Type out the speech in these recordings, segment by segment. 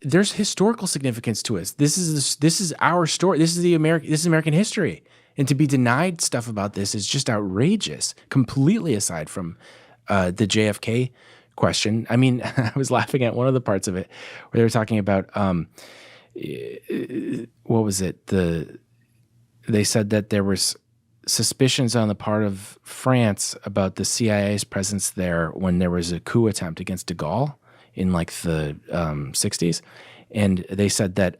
there's historical significance to us. This is our story. This is American history. And to be denied stuff about this is just outrageous, completely aside from the JFK question. I mean, I was laughing at one of the parts of it where they were talking about, what was it? They said that there was suspicions on the part of France about the CIA's presence there when there was a coup attempt against de Gaulle in like the 60s. And they said that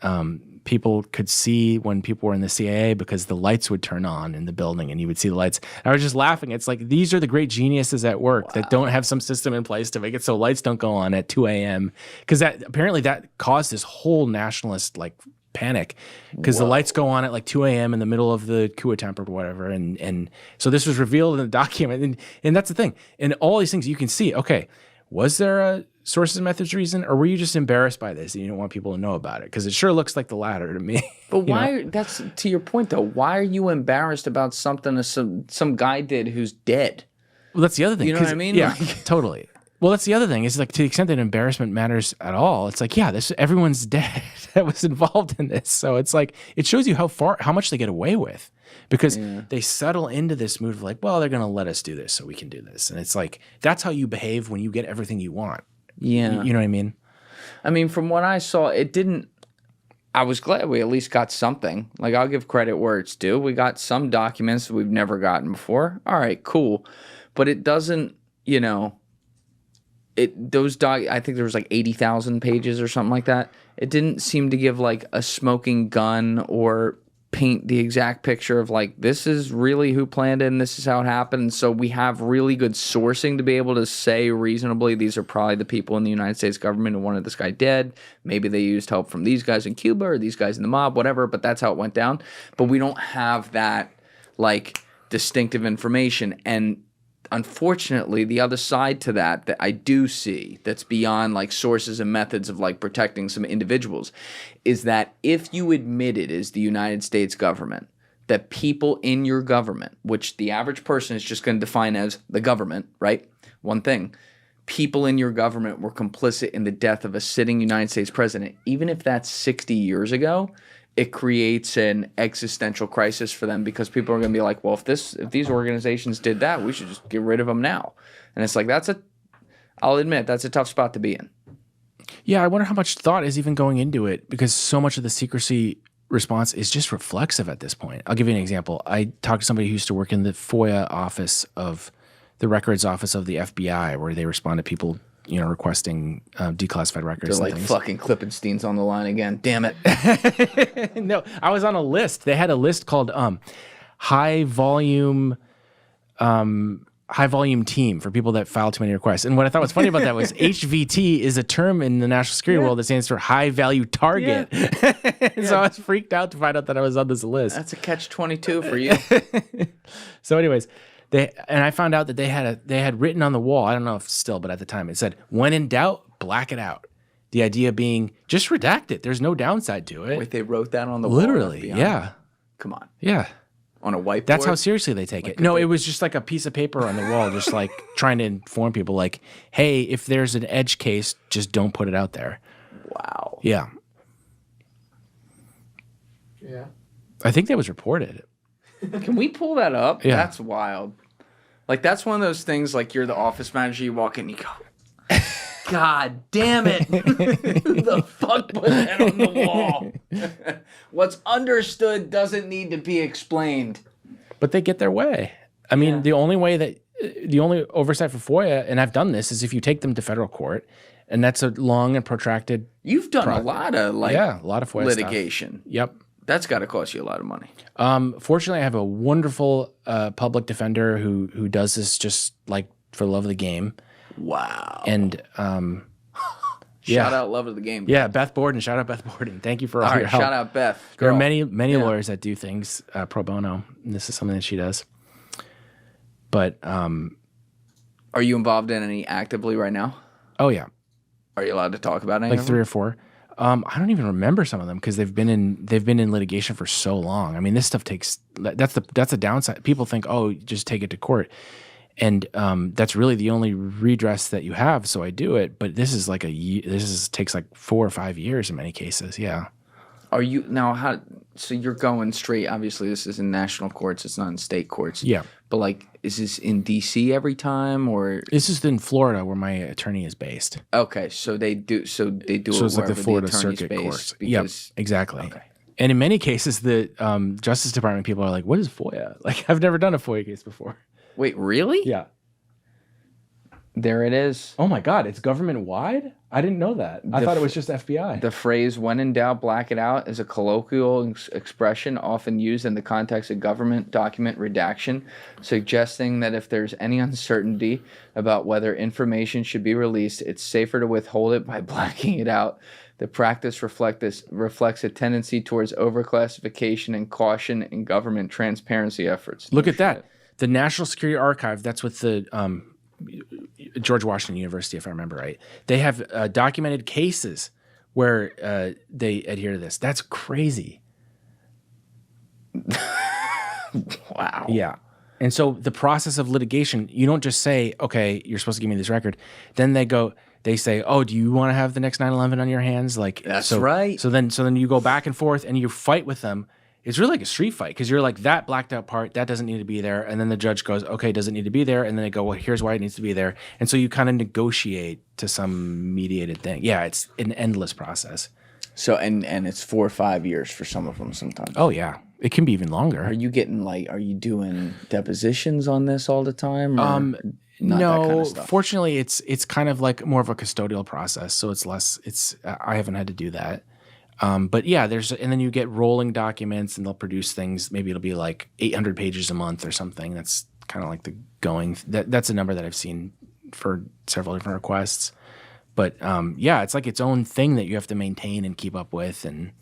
people could see when people were in the CIA because the lights would turn on in the building and you would see the lights. And I was just laughing. It's like, these are the great geniuses at work that don't have some system in place to make it so lights don't go on at 2 a.m. Because that apparently that caused this whole nationalist like panic because the lights go on at like 2 a.m. in the middle of the coup attempt or whatever. And so this was revealed in the document. And that's the thing. And all these things you can see, okay, was there a sources, methods, reason, or were you just embarrassed by this and you don't want people to know about it? Because it sure looks like the latter to me. But why, that's to your point though, why are you embarrassed about something that some guy did who's dead? Well, that's the other thing. You know what I mean? Yeah, totally. Well, that's the other thing. Is like to the extent that embarrassment matters at all, it's like, yeah, everyone's dead that was involved in this. So it's like it shows you how much they get away with because they settle into this mood of like, well, they're going to let us do this so we can do this. And it's like that's how you behave when you get everything you want. Yeah. You know what I mean? I mean, from what I saw, it didn't. I was glad we at least got something. Like, I'll give credit where it's due. We got some documents that we've never gotten before. All right, cool. But it doesn't, you know, I think there was like 80,000 pages or something like that. It didn't seem to give like a smoking gun or paint the exact picture of like, this is really who planned it and this is how it happened. So we have really good sourcing to be able to say reasonably these are probably the people in the United States government who wanted this guy dead. Maybe they used help from these guys in Cuba or these guys in the mob, whatever, but that's how it went down. But we don't have that like distinctive information. And unfortunately, the other side to that I do see that's beyond like sources and methods of like protecting some individuals is that if you admitted as the United States government that people in your government, which the average person is just going to define as the government, right? One thing, people in your government were complicit in the death of a sitting United States president, even if that's 60 years ago, it creates an existential crisis for them because people are going to be like, well, if these organizations did that, we should just get rid of them now. And it's like, I'll admit, that's a tough spot to be in. Yeah, I wonder how much thought is even going into it because so much of the secrecy response is just reflexive at this point. I'll give you an example. I talked to somebody who used to work in the FOIA office of the records office of the FBI where they respond to people requesting declassified records. They're like, fucking Klippenstein's on the line again. Damn it. No, I was on a list. They had a list called high volume team for people that file too many requests. And what I thought was funny about that was HVT is a term in the national security world that stands for high value target. Yeah. So I was freaked out to find out that I was on this list. That's a catch-22 for you. So anyways, I found out that they had written on the wall, I don't know if still, but at the time it said, when in doubt, black it out. The idea being just redact it. There's no downside to it. Wait, they wrote that on the wall? Literally, yeah. Come on. Yeah. On a whiteboard? That's how seriously they take it. No, it was just like a piece of paper on the wall, just like trying to inform people like, hey, if there's an edge case, just don't put it out there. Wow. Yeah. Yeah. I think that was reported. Can we pull that up? Yeah. That's wild. Like, that's one of those things, like, you're the office manager, you walk in, you go, God damn it. Who the fuck put that on the wall? What's understood doesn't need to be explained. But they get their way. I mean, the only oversight for FOIA, and I've done this, is if you take them to federal court, and that's a long and protracted You've done a lot of, like, a lot of FOIA litigation. Stuff. Yep. That's got to cost you a lot of money. Fortunately, I have a wonderful public defender who does this just like for the love of the game. Wow. And shout out love of the game. Yeah, Beth Borden. Shout out Beth Borden. Thank you for all your help. Shout out Beth. Girl. There are many lawyers that do things pro bono. And this is something that she does. But are you involved in any actively right now? Oh yeah. Are you allowed to talk about any? Like 3 or 4. I don't even remember some of them because they've been in litigation for so long. I mean, this stuff takes that's the downside. People think, oh, just take it to court, And that's really the only redress that you have. So I do it. But this is like takes like 4 or 5 years in many cases. Yeah. Are you now how? So you're going straight. Obviously, this is in national courts. It's not in state courts. Yeah. But like, is this in D.C. every time, or this is in Florida where my attorney is based? Okay, so they do. So they do. So it it's like the Florida Circuit based Court. Because, Yep, exactly. Okay. And in many cases, the Justice Department people are like, "What is FOIA?" Like, I've never done a FOIA case before. Wait, really? Yeah. There it is. Oh my God, it's government wide? I didn't know that. I thought it was just FBI. The phrase "when in doubt, black it out" is a colloquial expression often used in the context of government document redaction, suggesting that if there's any uncertainty about whether information should be released, it's safer to withhold it by blacking it out. The practice reflects a tendency towards overclassification and caution in government transparency efforts. Look at that. The National Security Archive, that's with the George Washington University, if I remember right. They have documented cases where they adhere to this. That's crazy. Wow. Yeah. And so the process of litigation, you don't just say, okay, you're supposed to give me this record. Then they say, oh, do you want to have the next 9/11 on your hands? Like, that's right. So then you go back and forth and you fight with them. It's really like a street fight because you're like, that blacked out part, that doesn't need to be there. And then the judge goes, okay, does it need to be there? And then they go, well, here's why it needs to be there. And so you kind of negotiate to some mediated thing. Yeah, it's an endless process. So, and it's 4 or 5 years for some of them sometimes. Oh, yeah. It can be even longer. Are you doing depositions on this all the time? Or not no, that kind of stuff? Fortunately, it's kind of like more of a custodial process. So it's less, I haven't had to do that. But yeah, and then you get rolling documents and they'll produce things. Maybe it'll be like 800 pages a month or something. That's kind of like the going, that's a number that I've seen for several different requests. But yeah, it's like its own thing that you have to maintain and keep up with and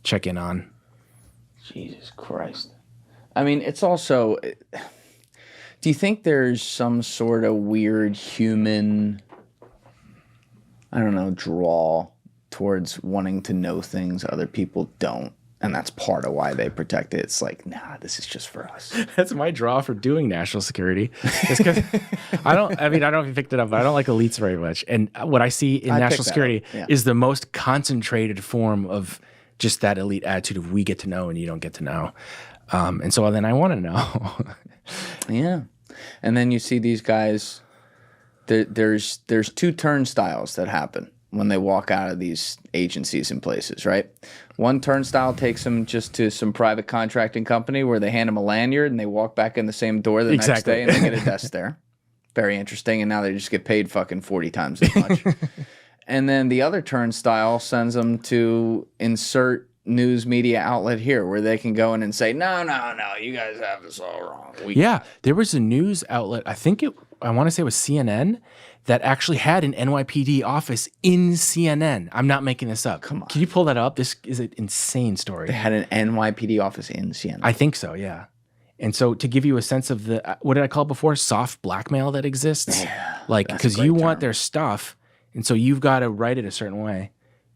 check in on. Jesus Christ. I mean, it's also, do you think there's some sort of weird human, I don't know, draw towards wanting to know things other people don't? And that's part of why they protect it. It's like, nah, this is just for us. That's my draw for doing national security. It's because I don't know if you picked it up, but I don't like elites very much. And what I see in national security is the most concentrated form of just that elite attitude of we get to know and you don't get to know. And so then I want to know. Yeah. And then you see these guys, there's 2 turnstiles that happen when they walk out of these agencies and places, right? One turnstile takes them just to some private contracting company where they hand them a lanyard and they walk back in the same door the next day and they get a desk there. Very interesting. And now they just get paid fucking 40 times as much. And then the other turnstile sends them to insert news media outlet here where they can go in and say, no, you guys have this all wrong. There was a news outlet, I want to say it was CNN, that actually had an NYPD office in CNN. I'm not making this up. Come on. Can you pull that up? This is an insane story. They had an NYPD office in CNN. I think so, yeah. And so to give you a sense of the, what did I call it before? Soft blackmail that exists? Yeah, like, because you want their stuff, and so you've got to write it a certain way.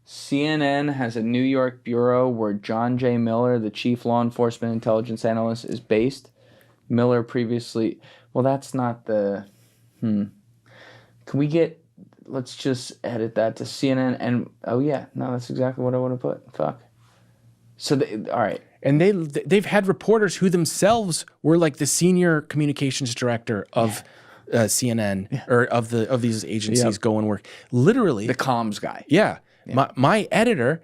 CNN has a New York bureau where John J. Miller, the chief law enforcement intelligence analyst, is based. Miller previously... Well, that's not the... Can we get... Let's just edit that to CNN and... Oh, yeah. No, that's exactly what I want to put. Fuck. So, all right. And they've had reporters who themselves were like the senior communications director of CNN or of these agencies go and work. Literally. The comms guy. Yeah. My editor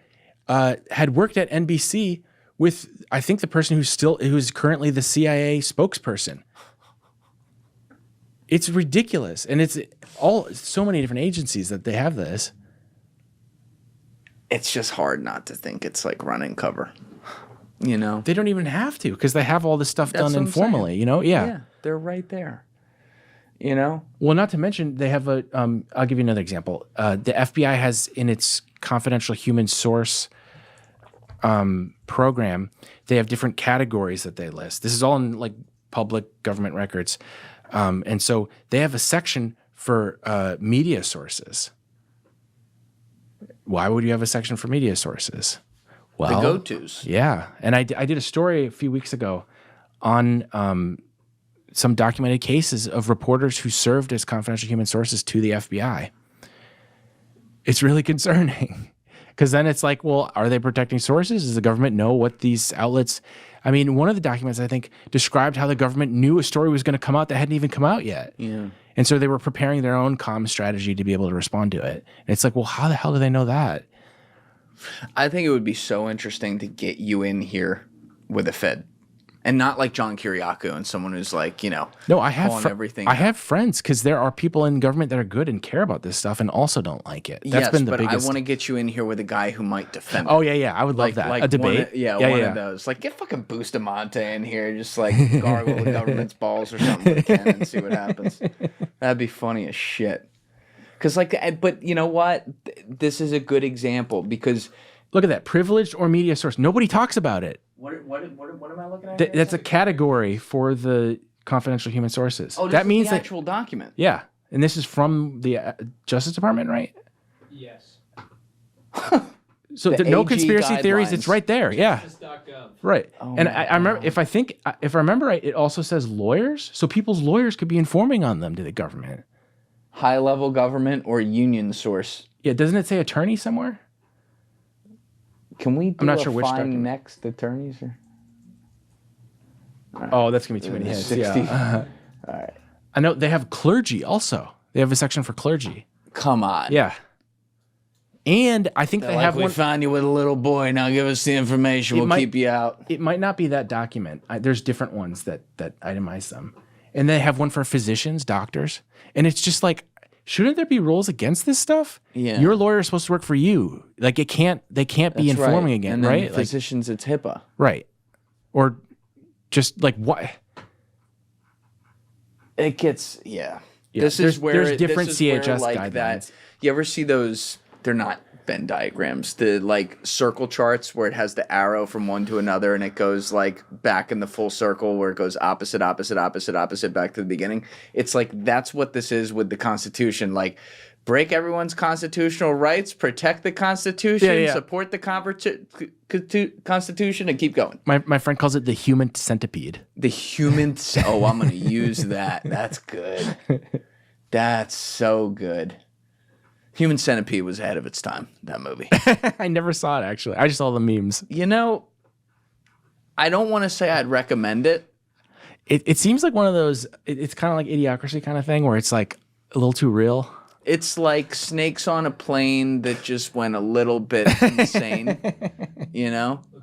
had worked at NBC with, I think, the person who's currently the CIA spokesperson. It's ridiculous. And it's so many different agencies that they have this. It's just hard not to think it's like running cover. You know? They don't even have to because they have all this stuff done informally, you know? Yeah, they're right there. You know? Well, not to mention they have I'll give you another example. The FBI has in its confidential human source program, they have different categories that they list. This is all in like public government records. And so they have a section for media sources. Why would you have a section for media sources? Well, the go-tos. Yeah. And I did a story a few weeks ago on some documented cases of reporters who served as confidential human sources to the FBI. It's really concerning because then it's like, well, are they protecting sources? Does the government know what these outlets? I mean, one of the documents I think described how the government knew a story was going to come out that hadn't even come out yet. Yeah. And so they were preparing their own comm strategy to be able to respond to it. And it's like, well, how the hell do they know that? I think it would be so interesting to get you in here with a Fed. And not like John Kiriakou and someone who's like, no, I have everything. I have friends because there are people in government that are good and care about this stuff and also don't like it. That's been the biggest. I want to get you in here with a guy who might defend it. Oh yeah, I would love that. A debate. One of those. Like get fucking Bustamante in here, just like gargle the government's balls or something with a cannon and see what happens. That'd be funny as shit. Because but you know what? This is a good example because look at that, privileged or media source. Nobody talks about it. What am I looking at? That's a category for the confidential human sources. Oh, that means the actual document. Yeah, and this is from the Justice Department, right? Yes. So no conspiracy theories. It's right there. Yeah. Right. Oh and I remember, if I remember right, it also says lawyers. So people's lawyers could be informing on them to the government. High level government or union source. Yeah. Doesn't it say attorney somewhere? Can we do I'm not sure which find document. next attorneys? Or? Right. Oh, that's going to be too many hits. 60. Yeah. All right. I know they have clergy also. They have a section for clergy. Come on. Yeah. And I think they have we one. found you with a little boy. Now give us the information. We'll keep you out. It might not be that document. There's different ones that itemize them. And they have one for physicians, doctors. And it's just like, shouldn't there be rules against this stuff? Yeah. Your lawyer is supposed to work for you. Like they can't be informing again, and then right? Physicians, it's HIPAA. Right. Or just like what? It gets, yeah. This is where there's different CHS like guidelines. That. You ever see those? They're not Venn diagrams. The like circle charts where it has the arrow from one to another and it goes like back in the full circle where it goes opposite back to the beginning. It's like that's what this is with the Constitution. Like break everyone's constitutional rights, protect the Constitution, support the Constitution, and keep going. My friend calls it the human centipede. The human. Oh, I'm going to use that. That's good. That's so good. Human Centipede was ahead of its time, that movie. I never saw it, actually. I just saw the memes. I don't want to say I'd recommend it. It seems like one of those, it's kind of like Idiocracy kind of thing where it's like a little too real. It's like Snakes on a Plane that just went a little bit insane, Look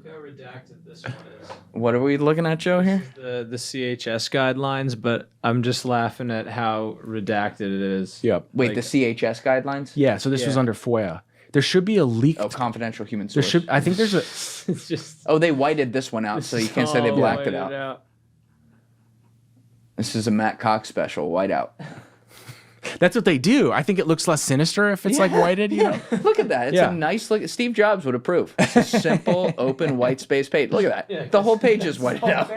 how redacted this one is. What are we looking at, Joe, here? The CHS guidelines, but I'm just laughing at how redacted it is. Yep. Wait, the CHS guidelines? Yeah, so this was under FOIA. There should be a leaked... Oh, confidential human source. I think there's a... It's just... Oh, they whited this one out, so you can't say they blacked it out. This is a Matt Cox special, white out. That's what they do. I think it looks less sinister if it's like whited, you know? Look at that. It's a nice look. Steve Jobs would approve. It's a simple, open, white space page. Look at that. Yeah, the whole page is whited out.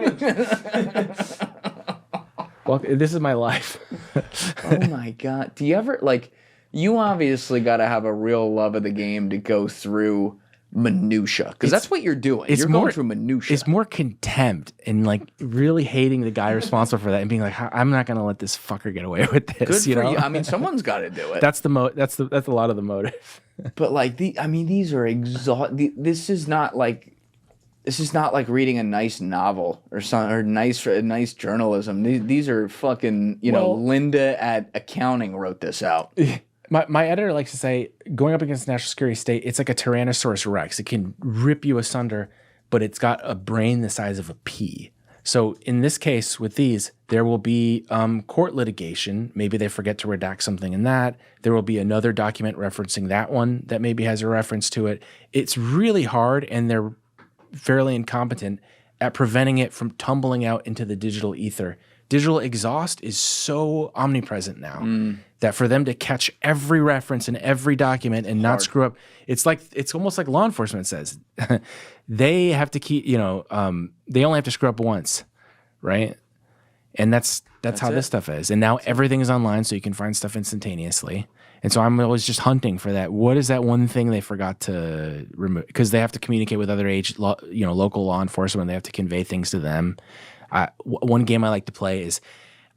Well, this is my life. Oh my God. Do you ever, you obviously got to have a real love of the game to go through minutia, because that's what you're doing. You're going through minutia. It's more contempt and really hating the guy responsible for that and being like, I'm not going to let this fucker get away with this. Good for you. I mean, someone's got to do it. That's a lot of the motive. But these are This is not like reading a nice novel or nice journalism. These are fucking Linda at accounting wrote this out. My editor likes to say, going up against national security state, it's like a Tyrannosaurus Rex. It can rip you asunder, but it's got a brain the size of a pea. So in this case, with these, there will be court litigation. Maybe they forget to redact something in that. There will be another document referencing that one that maybe has a reference to it. It's really hard, and they're fairly incompetent at preventing it from tumbling out into the digital ether. Digital exhaust is so omnipresent now that for them to catch every reference in every document and not screw up, it's almost like law enforcement says. They have to keep, they only have to screw up once, right? And that's how this stuff is. And now everything is online, so you can find stuff instantaneously. And so I'm always just hunting for that. What is that one thing they forgot to remove? Because they have to communicate with other local law enforcement. They have to convey things to them. One game I like to play is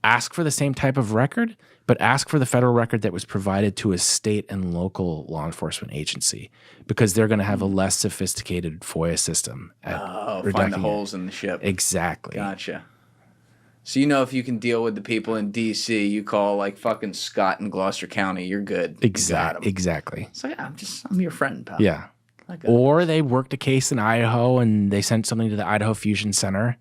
ask for the same type of record, but ask for the federal record that was provided to a state and local law enforcement agency, because they're going to have a less sophisticated FOIA system. Find the holes in the ship. Exactly. Gotcha. So if you can deal with the people in D.C., you call like fucking Scott in Gloucester County, you're good. Exactly. So I'm your friend, pal. Yeah. Or they worked a case in Idaho and they sent something to the Idaho Fusion Center.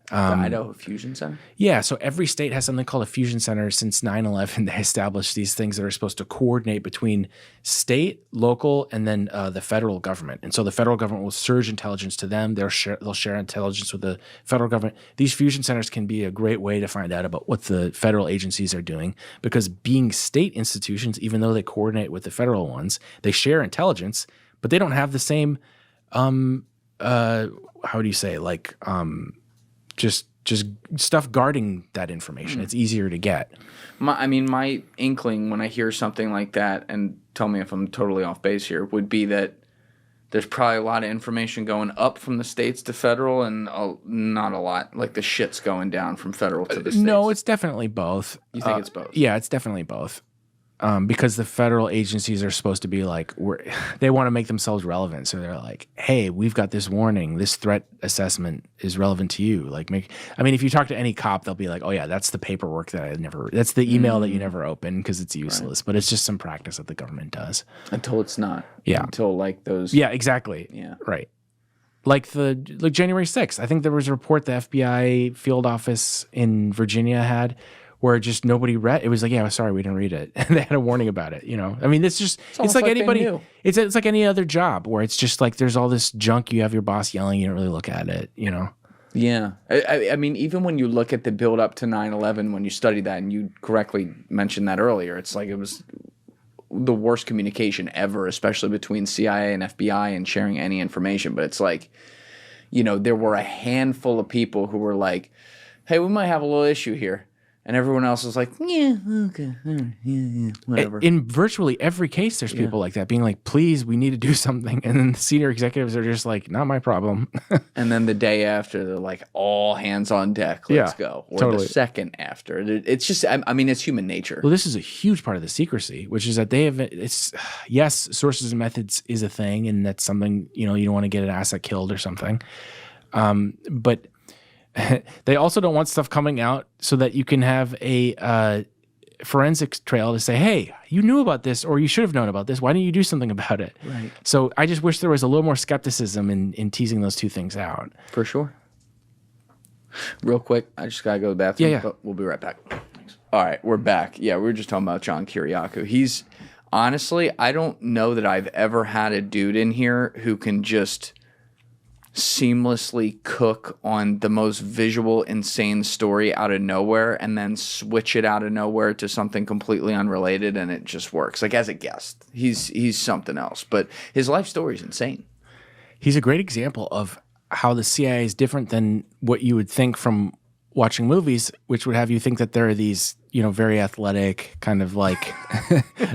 The Idaho Fusion Center? Yeah, so every state has something called a fusion center. Since 9/11, they established these things that are supposed to coordinate between state, local, and then the federal government. And so the federal government will surge intelligence to them. They'll share intelligence with the federal government. These fusion centers can be a great way to find out about what the federal agencies are doing, because being state institutions, even though they coordinate with the federal ones, they share intelligence, but they don't have the same, how do you say, like just stuff guarding that information. It's easier to get. My inkling when I hear something like that, and tell me if I'm totally off base here, would be that there's probably a lot of information going up from the states to federal, and not a lot. Like the shit's going down from federal to the states. No, it's definitely both. You think it's both? Yeah, it's definitely both. Because the federal agencies are supposed to be like, they want to make themselves relevant. So they're like, hey, we've got this warning. This threat assessment is relevant to you. Like, if you talk to any cop, they'll be like, oh yeah, that's the paperwork that's the email that you never open because it's useless. Right. But it's just some practice that the government does. Until it's not. Yeah. Until like those. Yeah, exactly. Yeah. Right. Like January 6th. I think there was a report the FBI field office in Virginia had, where just nobody read. It was like, yeah, sorry, we didn't read it. And they had a warning about it, it's like anybody, it's like any other job where it's just like, there's all this junk. You have your boss yelling, you don't really look at it, Yeah. I mean, even when you look at the build up to 9/11, when you study that, and you correctly mentioned that earlier, it's like it was the worst communication ever, especially between CIA and FBI and sharing any information. But it's like, there were a handful of people who were like, hey, we might have a little issue here. And everyone else is like, yeah, okay, yeah, whatever. In virtually every case, there's people like that being like, please, we need to do something. And then the senior executives are just like, not my problem. And then the day after, they're like, all hands on deck, let's go. Or totally. The second after. It's just, it's human nature. Well, this is a huge part of the secrecy, which is that yes, sources and methods is a thing. And that's something, you don't want to get an asset killed or something. But they also don't want stuff coming out so that you can have a forensics trail to say, hey, you knew about this, or you should have known about this. Why didn't you do something about it? Right. So I just wish there was a little more skepticism in teasing those two things out. For sure. Real quick, I just got to go to the bathroom. Yeah. But we'll be right back. Thanks. All right, we're back. Yeah, we were just talking about John Kiriakou. Honestly, I don't know that I've ever had a dude in here who can just seamlessly cook on the most visual, insane story out of nowhere and then switch it out of nowhere to something completely unrelated, and it just works. Like, as a guest, he's something else, but his life story is insane. He's a great example of how the CIA is different than what you would think from watching movies, which would have you think that there are these, very athletic, kind of like,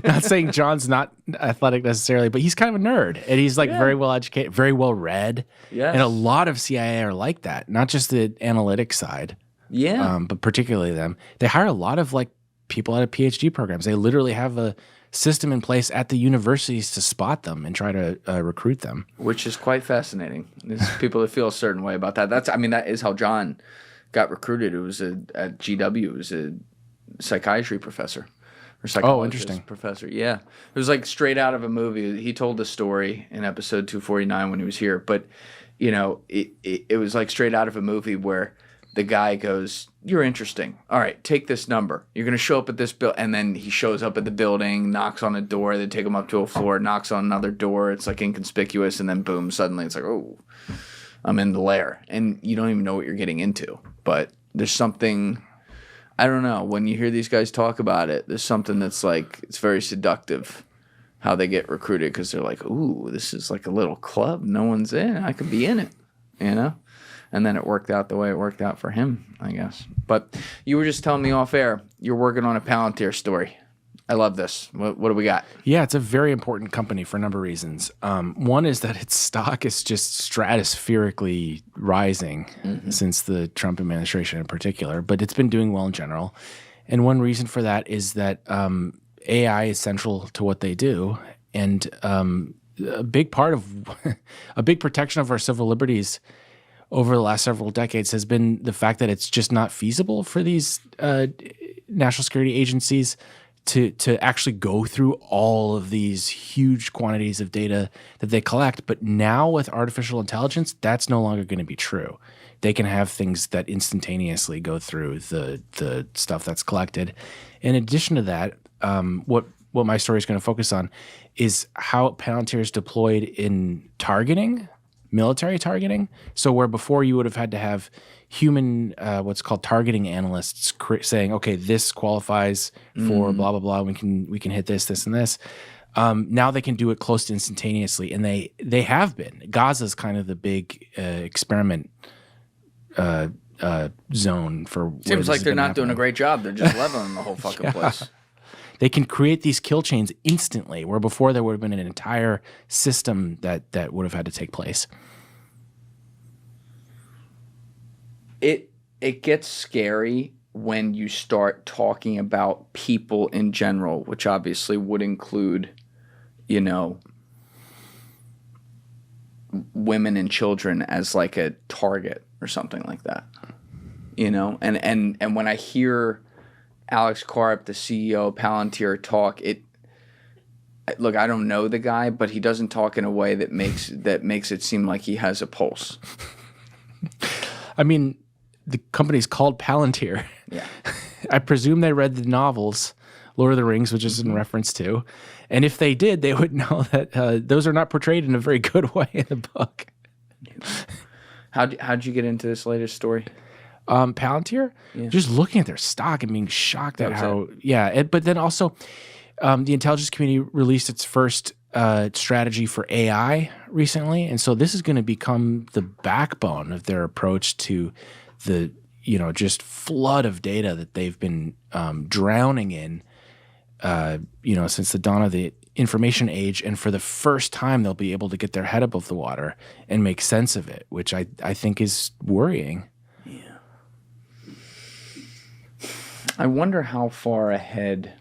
not saying John's not athletic necessarily, but he's kind of a nerd, and he's like very well educated, very well read. Yes. And a lot of CIA are like that, not just the analytics side. Yeah. But particularly them. They hire a lot of like people out of PhD programs. They literally have a system in place at the universities to spot them and try to recruit them. Which is quite fascinating. There's people that feel a certain way about that. That is how John got recruited. It was at GW. It was a psychiatry professor or psychologist professor. Yeah. It was like straight out of a movie. He told the story in episode 249 when he was here, but it was like straight out of a movie where the guy goes, you're interesting. All right, take this number. You're going to show up at this building. And then he shows up at the building, knocks on a door. They take him up to a floor, knocks on another door. It's like inconspicuous. And then boom, suddenly it's like, oh, I'm in the lair. And you don't even know what you're getting into. But there's something, I don't know, when you hear these guys talk about it, there's something that's like, it's very seductive how they get recruited, because they're like, ooh, this is like a little club. No one's in. I could be in it, And then it worked out the way it worked out for him, I guess. But you were just telling me off air, you're working on a Palantir story. I love this. What do we got? Yeah, it's a very important company for a number of reasons. One is that its stock is just stratospherically rising since the Trump administration in particular, but it's been doing well in general. And one reason for that is that AI is central to what they do. And a big part of a big protection of our civil liberties over the last several decades has been the fact that it's just not feasible for these national security agencies to actually go through all of these huge quantities of data that they collect. But now with artificial intelligence, that's no longer going to be true. They can have things that instantaneously go through the stuff that's collected. In addition to that, what my story is going to focus on is how Palantir is deployed in targeting, military targeting. So where before you would have had to have human, what's called targeting analysts saying, okay, this qualifies for blah, blah, blah. We can hit this, this, and this. Now they can do it close to instantaneously. And they have been. Gaza's kind of the big experiment zone for. Seems like they're not doing a great job. They're just leveling the whole fucking place. They can create these kill chains instantly, where before there would have been an entire system that would have had to take place. It gets scary when you start talking about people in general, which obviously would include, women and children as like a target or something like that. And when I hear Alex Coverup, the CEO of Palantir, talk, look, I don't know the guy, but he doesn't talk in a way that makes it seem like he has a pulse. I mean, the company's called Palantir. Yeah. I presume they read the novels, Lord of the Rings, which is in reference to. And if they did, they would know that those are not portrayed in a very good way in the book. How'd you get into this latest story? Palantir? Yeah. Just looking at their stock and being shocked at how... Yeah, but then also the intelligence community released its first strategy for AI recently. And so this is going to become the backbone of their approach to the, just flood of data that they've been drowning in, since the dawn of the information age. And for the first time, they'll be able to get their head above the water and make sense of it, which I think is worrying. Yeah. I wonder how far ahead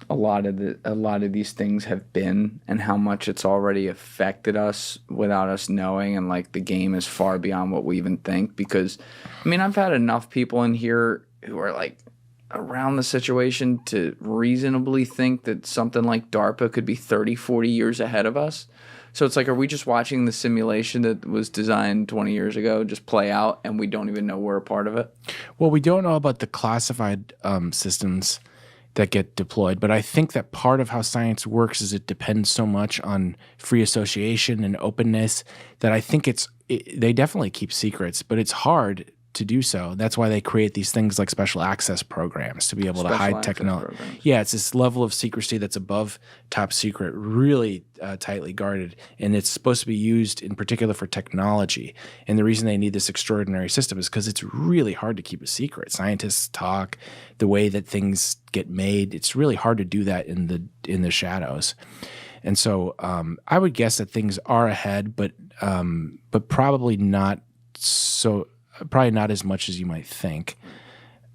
a lot of these things have been, and how much it's already affected us without us knowing, and like the game is far beyond what we even think. Because I've had enough people in here who are like around the situation to reasonably think that something like DARPA could be 30, 40 years ahead of us. So it's like, are we just watching the simulation that was designed 20 years ago just play out, and we don't even know we're a part of it? Well, we don't know about the classified systems that get deployed, but I think that part of how science works is it depends so much on free association and openness that I think they definitely keep secrets, but it's hard to do so. That's why they create these things like special access programs to be able to hide technology. Yeah, it's this level of secrecy that's above top secret, really tightly guarded, and it's supposed to be used in particular for technology. And the reason they need this extraordinary system is because it's really hard to keep a secret. Scientists talk, the way that things get made, it's really hard to do that in the shadows. And so I would guess that things are ahead, but probably not so. Probably not as much as you might think.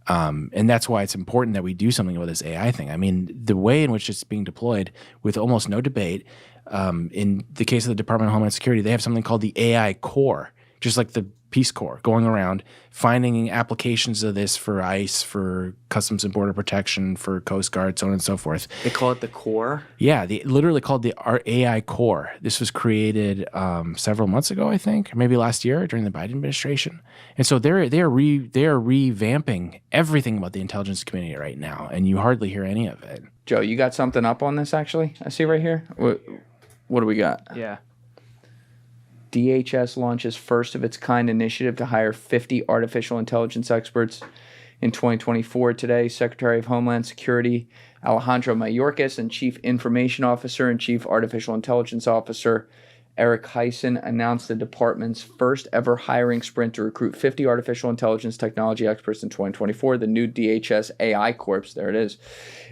And that's why it's important that we do something about this AI thing. I mean, the way in which it's being deployed with almost no debate, in the case of the Department of Homeland Security, they have something called the AI Corps, just like the Peace Corps, going around finding applications of this for ICE, for Customs and Border Protection, for Coast Guard, so on and so forth. They call it the Corps? Yeah, they literally called the AI Corps. This was created several months ago, I think, or maybe last year during the Biden administration. And so they are revamping everything about the intelligence community right now, and you hardly hear any of it. Joe, you got something up on this, actually? I see right here. What do we got? Yeah. DHS launches first of its kind initiative to hire 50 artificial intelligence experts in 2024. Today, Secretary of Homeland Security Alejandro Mayorkas and Chief Information Officer and Chief Artificial Intelligence Officer Eric Heisen announced the department's first ever hiring sprint to recruit 50 artificial intelligence technology experts in 2024. The new DHS AI Corps, there it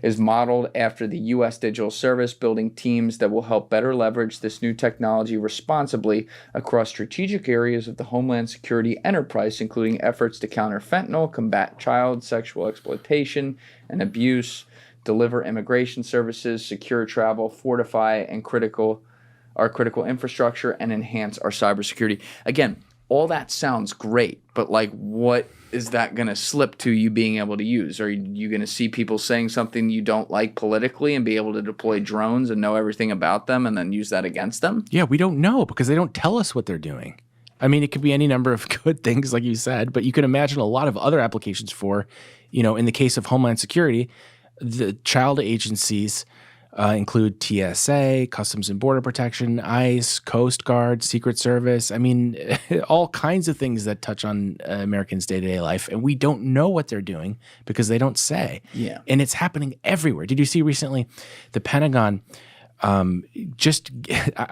is modeled after the U.S. Digital Service, building teams that will help better leverage this new technology responsibly across strategic areas of the Homeland Security enterprise, including efforts to counter fentanyl, combat child sexual exploitation and abuse, deliver immigration services, secure travel, fortify and our critical infrastructure, and enhance our cybersecurity. Again, all that sounds great, but like, what is that going to slip to you being able to use? Are you going to see people saying something you don't like politically and be able to deploy drones and know everything about them and then use that against them? Yeah, we don't know because they don't tell us what they're doing. I mean, it could be any number of good things, like you said, but you can imagine a lot of other applications for, in the case of Homeland Security, the child agencies include TSA, Customs and Border Protection, ICE, Coast Guard, Secret Service. I mean, all kinds of things that touch on Americans' day-to-day life. And we don't know what they're doing because they don't say. Yeah. And it's happening everywhere. Did you see recently the Pentagon I'm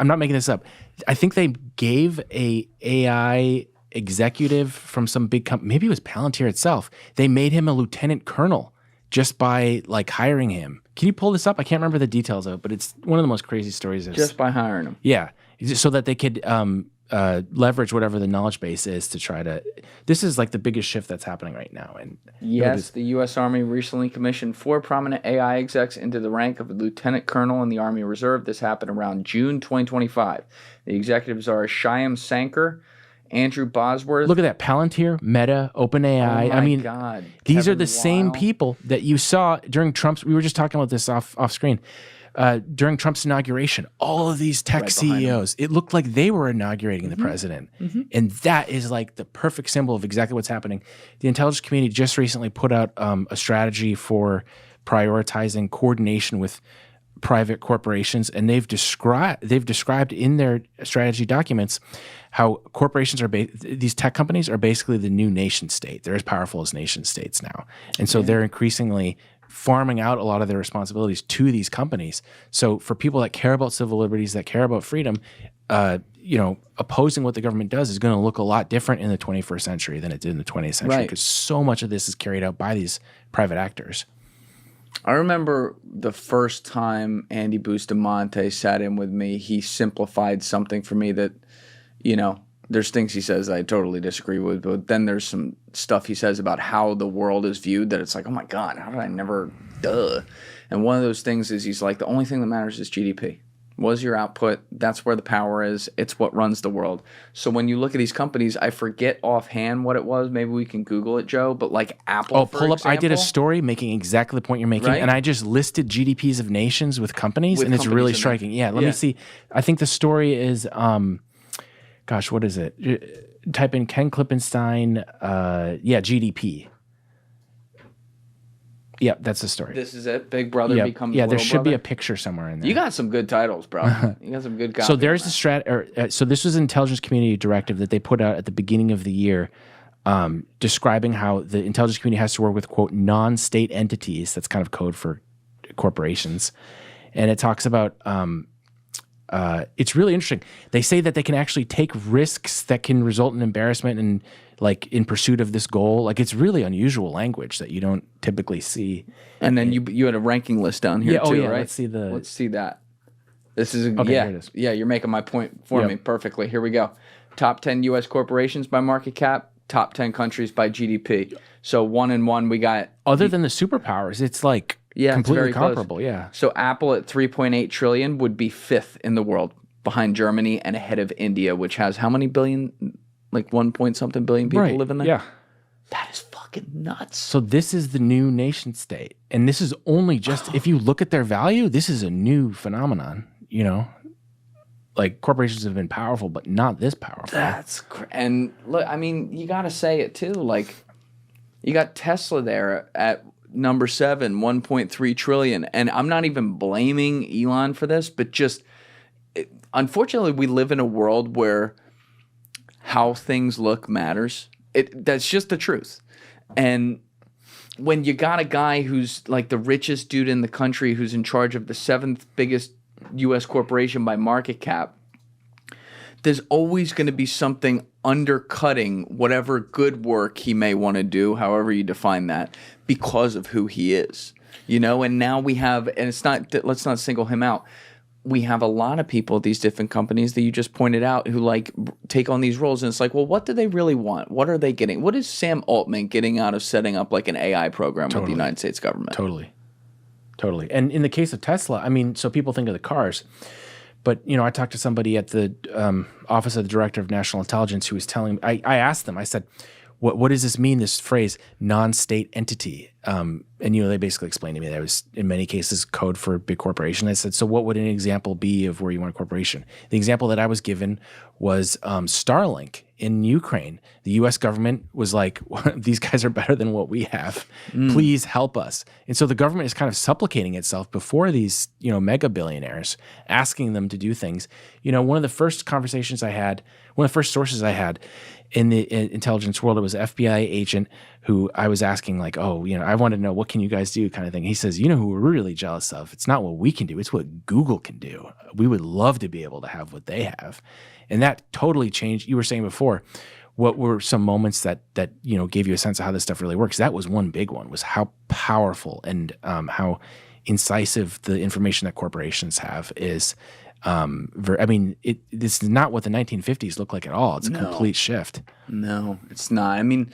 not making this up. I think they gave a AI executive from some big company, maybe it was Palantir itself. They made him a lieutenant colonel just by like hiring him. Can you pull this up? I can't remember the details of it, but it's one of the most crazy stories. Just by hiring him. Yeah. So that they could leverage whatever the knowledge base is to try to. This is like the biggest shift that's happening right now. And yes, the U.S. Army recently commissioned 4 prominent AI execs into the rank of a lieutenant colonel in the Army Reserve. This happened around June 2025. The executives are Shyam Sankar, Andrew Bosworth. Look at that. Palantir, Meta, OpenAI. Oh my God. These Kevin are the same people that you saw during Trump's. We were just talking about this off screen. During Trump's inauguration, all of these tech CEOs, it looked like they were inaugurating the president. And that is like the perfect symbol of exactly what's happening. The intelligence community just recently put out a strategy for prioritizing coordination with private corporations, and they've described in their strategy documents how corporations are these tech companies are basically the new nation state. They're as powerful as nation states now, and so they're increasingly farming out a lot of their responsibilities to these companies. So for people that care about civil liberties, that care about freedom, opposing what the government does is going to look a lot different in the 21st century than it did in the 20th century, because so much of this is carried out by these private actors. I remember the first time Andy Bustamante sat in with me, he simplified something for me that, there's things he says I totally disagree with, but then there's some stuff he says about how the world is viewed that it's like, oh my God, how did I never, duh. And one of those things is he's like, the only thing that matters is GDP. What is your output? That's where the power is. It's what runs the world. So when you look at these companies, I forget offhand what it was. Maybe we can Google it, Joe. But like Apple, for example, I did a story making exactly the point you're making, and I just listed GDPs of nations with companies, and it's really striking. Yeah, let me see. I think the story is, what is it? Type in Ken Klippenstein, GDP. Yeah, that's the story. This is it. Big Brother becomes Little Brother. There should be a picture somewhere in there. You got some good titles, bro. You got some good guys. So there's the so this was an intelligence community directive that they put out at the beginning of the year, describing how the intelligence community has to work with, quote, non-state entities. That's kind of code for corporations. And it talks about, it's really interesting. They say that they can actually take risks that can result in embarrassment and like in pursuit of this goal. Like, it's really unusual language that you don't typically see. And then you had a ranking list down here too, right? Let's see that. This is here it is. Yeah, you're making my point for me perfectly. Here we go. Top 10 U.S. corporations by market cap. Top 10 countries by GDP. So 1 and 1 we got. Other than the superpowers, it's like completely comparable. Close. Yeah. So Apple at 3.8 trillion would be 5th in the world, behind Germany and ahead of India, which has how many billion? Like 1 point something billion people live in there? Yeah. That is fucking nuts. So this is the new nation state. And this is only just, if you look at their value, this is a new phenomenon, Like, corporations have been powerful, but not this powerful. And look, I mean, you got to say it too. Like, you got Tesla there at number 7, 1.3 trillion. And I'm not even blaming Elon for this, but just, unfortunately, we live in a world where how things look matters. That's just the truth. And when you got a guy who's like the richest dude in the country, who's in charge of the 7th biggest U.S. corporation by market cap, there's always going to be something undercutting whatever good work he may want to do, however you define that, because of who he is. And now we have, and it's not, let's not single him out. We have a lot of people at these different companies that you just pointed out who like take on these roles, and it's like, well, what do they really want? What are they getting? What is Sam Altman getting out of setting up like an AI program with the United States government? Totally. And in the case of Tesla, I mean, so people think of the cars, but I talked to somebody at the Office of the Director of National Intelligence who was telling me, I asked them, I said, what does this mean, this phrase, non-state entity? And they basically explained to me that it was, in many cases, code for a big corporation. I said, so what would an example be of where you want a corporation? The example that I was given was Starlink in Ukraine. The U.S. government was like, these guys are better than what we have. Please help us. And so the government is kind of supplicating itself before these, mega billionaires, asking them to do things. One of the first sources I had in the intelligence world, it was an FBI agent who I was asking like, I wanted to know, what can you guys do kind of thing. He says, who we're really jealous of? It's not what we can do. It's what Google can do. We would love to be able to have what they have. And that totally changed. You were saying before, what were some moments that gave you a sense of how this stuff really works? That was one big one, was how powerful and how incisive the information that corporations have is. This is not what the 1950s looked like at all. It's a complete shift. No, it's not. I mean,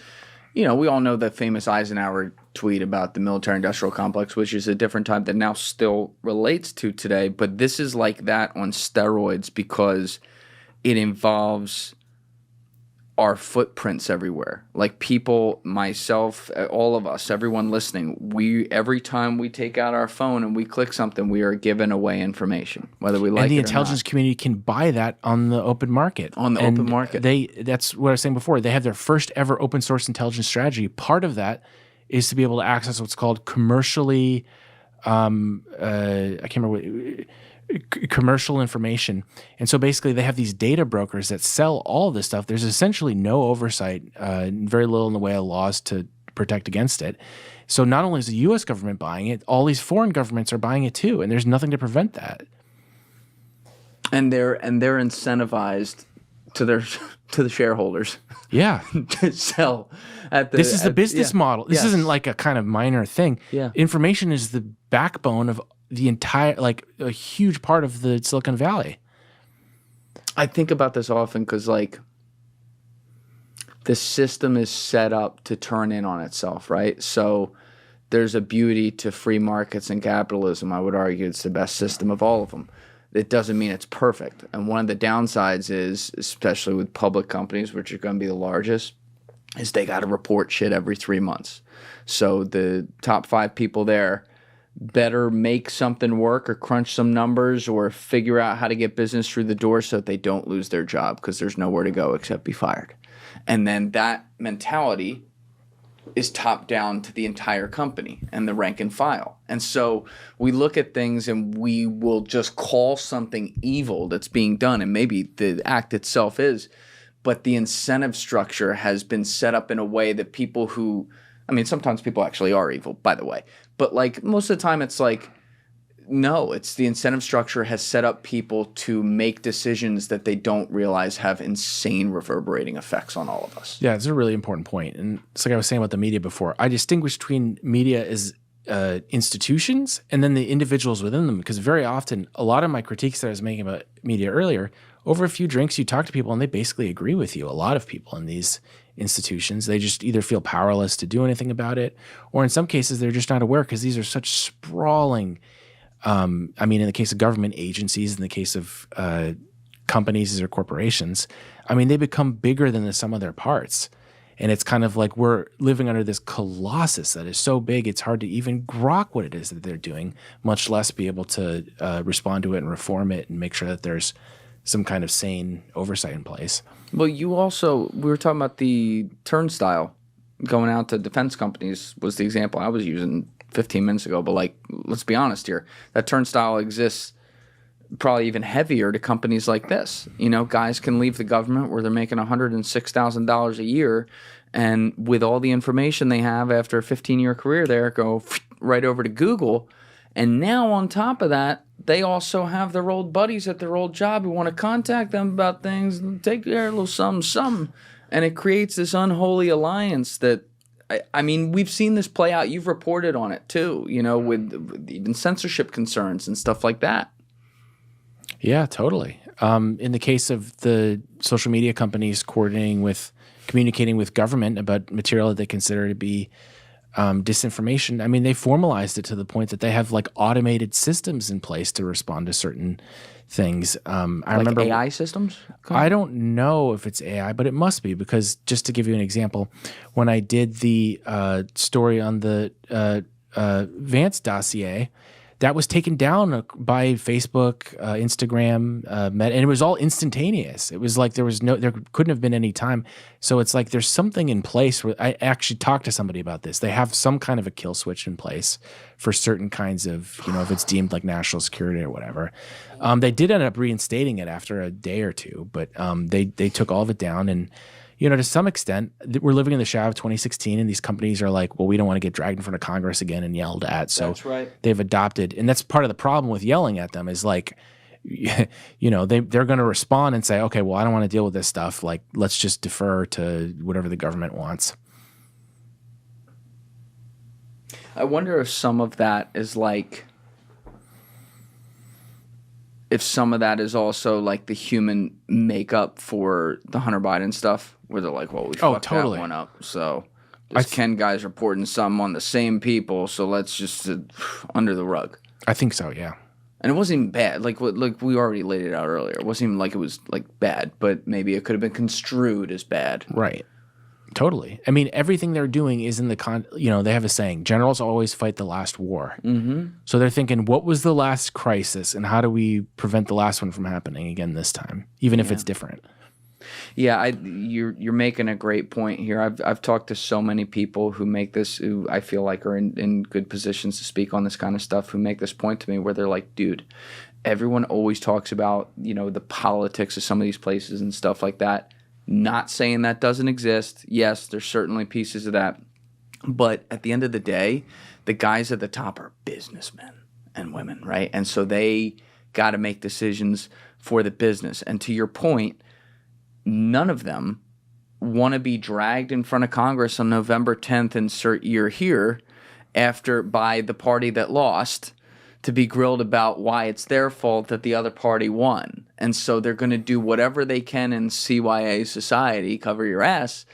we all know that famous Eisenhower tweet about the military-industrial complex, which is a different type that now still relates to today. But this is like that on steroids because it involves our footprints everywhere. Like people, myself, all of us, everyone listening, every time we take out our phone and we click something, we are giving away information, whether we like it or not. And the intelligence community can buy that on the open market. Open market. That's what I was saying before. They have their first ever open source intelligence strategy. Part of that is to be able to access what's called commercially, I can't remember commercial information. And so basically they have these data brokers that sell all of this stuff. There's essentially no oversight, very little in the way of laws to protect against it. So not only is the U.S. government buying it, all these foreign governments are buying it too, and there's nothing to prevent that. And they're incentivized to the shareholders. Yeah. To sell this is the business model. This isn't like a kind of minor thing. Yeah. Information is the backbone of the entire, like a huge part of the Silicon Valley. I think about this often because like the system is set up to turn in on itself, right? So there's a beauty to free markets and capitalism. I would argue it's the best system of all of them. It doesn't mean it's perfect. And one of the downsides is, especially with public companies, which are going to be the largest, is they got to report shit every 3 months. So the top 5 people there better make something work or crunch some numbers or figure out how to get business through the door so that they don't lose their job because there's nowhere to go except be fired. And then that mentality is top down to the entire company and the rank and file. And so we look at things and we will just call something evil that's being done, and maybe the act itself is, but the incentive structure has been set up in a way that people who, I mean, sometimes people actually are evil, by the way, but like most of the time it's like, no, it's the incentive structure has set up people to make decisions that they don't realize have insane reverberating effects on all of us. Yeah, it's a really important point. And it's like I was saying about the media before. I distinguish between media as institutions and then the individuals within them, because very often a lot of my critiques that I was making about media earlier, over a few drinks you talk to people and they basically agree with you. A lot of people in these institutions, they just either feel powerless to do anything about it, or in some cases they're just not aware because these are such sprawling I mean, in the case of government agencies, in the case of companies or corporations, I mean, they become bigger than the sum of their parts. And it's kind of like we're living under this colossus that is so big, it's hard to even grok what it is that they're doing, much less be able to respond to it and reform it and make sure that there's some kind of sane oversight in place. Well, we were talking about the turnstile going out to defense companies was the example I was using 15 minutes ago, but like, let's be honest here, that turnstile exists probably even heavier to companies like this. You know, guys can leave the government where they're making $106,000 a year, and with all the information they have after a 15-year career there, go right over to Google And now on top of that, they also have their old buddies at their old job who want to contact them about things and take their little something. And it creates this unholy alliance that, I mean, we've seen this play out. You've reported on it too, with even censorship concerns and stuff like that. Yeah, totally. In the case of the social media companies communicating with government about material that they consider to be disinformation, I mean, they formalized it to the point that they have like automated systems in place to respond to certain things. I remember AI systems? I don't know if it's AI, but it must be, because just to give you an example, when I did the story on the Vance dossier, that was taken down by Facebook, Instagram, Meta, and it was all instantaneous. It was like there couldn't have been any time. So it's like there's something in place where I actually talked to somebody about this. They have some kind of a kill switch in place for certain kinds of, if it's deemed like national security or whatever. They did end up reinstating it after a day or two, but they took all of it down. And to some extent, we're living in the shadow of 2016, and these companies are like, well, we don't want to get dragged in front of Congress again and yelled at. So that's right. They've adopted, and that's part of the problem with yelling at them is like, they're going to respond and say, okay, well, I don't want to deal with this stuff. Like, let's just defer to whatever the government wants. I wonder if some of that is like, if some of that is also like the human makeup for the Hunter Biden stuff, where they're like, well, we fucked that one up. So this Ken guy's reporting something on the same people, so let's just under the rug. I think so, yeah. And it wasn't even bad. Like we already laid it out earlier. It wasn't even like it was like bad, but maybe it could have been construed as bad. Right. Totally. I mean, everything they're doing is in the they have a saying, generals always fight the last war. Mm-hmm. So they're thinking, what was the last crisis and how do we prevent the last one from happening again this time, even if it's different? Yeah, you're making a great point here. I've talked to so many people who make this, who I feel like are in good positions to speak on this kind of stuff, who make this point to me where they're like, dude, everyone always talks about, the politics of some of these places and stuff like that. Not saying that doesn't exist. Yes, there's certainly pieces of that. But at the end of the day, the guys at the top are businessmen and women, right? And so they got to make decisions for the business. And to your point, none of them want to be dragged in front of Congress on November 10th, insert year here, by the party that lost, to be grilled about why it's their fault that the other party won. And so they're going to do whatever they can in CYA society, cover your ass,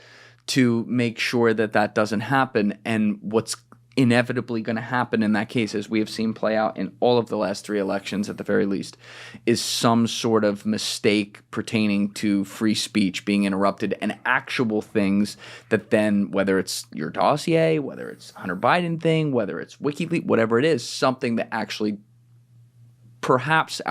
to make sure that that doesn't happen. And what's inevitably going to happen in that case, as we have seen play out in all of the last 3 elections at the very least, is some sort of mistake pertaining to free speech being interrupted and actual things that then, whether it's your dossier, whether it's Hunter Biden thing, whether it's WikiLeaks, whatever it is, something that actually perhaps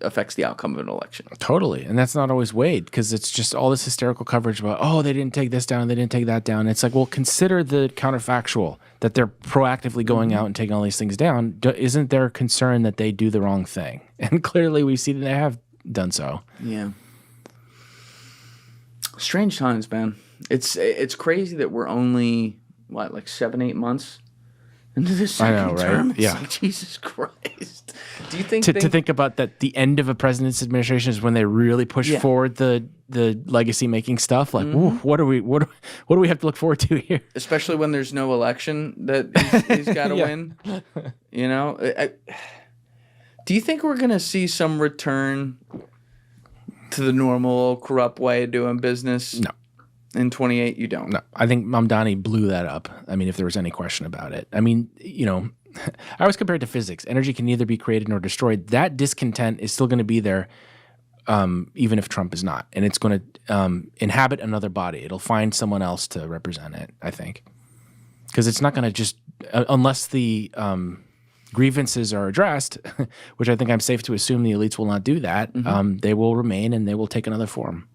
affects the outcome of an election. Totally. And that's not always weighed, because it's just all this hysterical coverage about, oh, they didn't take this down, they didn't take that down. It's like, well, consider the counterfactual, that they're proactively going out and taking all these things down. Isn't there concern that they do the wrong thing? And clearly we see that they have done so. Yeah. Strange times, man. It's crazy that we're only, like 7-8 months into the second term. It's like, Jesus Christ. Do you think to think about that the end of a president's administration is when they really push forward the legacy making stuff? Like, ooh, what do we have to look forward to here? Especially when there's no election that he's got to win. Do you think we're gonna see some return to the normal corrupt way of doing business? No. In 28, you don't? No. I think Mamdani blew that up. I mean, if there was any question about it. I mean, I always compare it to physics. Energy can neither be created nor destroyed. That discontent is still going to be there, even if Trump is not. And it's going to inhabit another body. It'll find someone else to represent it, I think. Because it's not going to just, unless the grievances are addressed, which I think I'm safe to assume the elites will not do that, they will remain and they will take another form.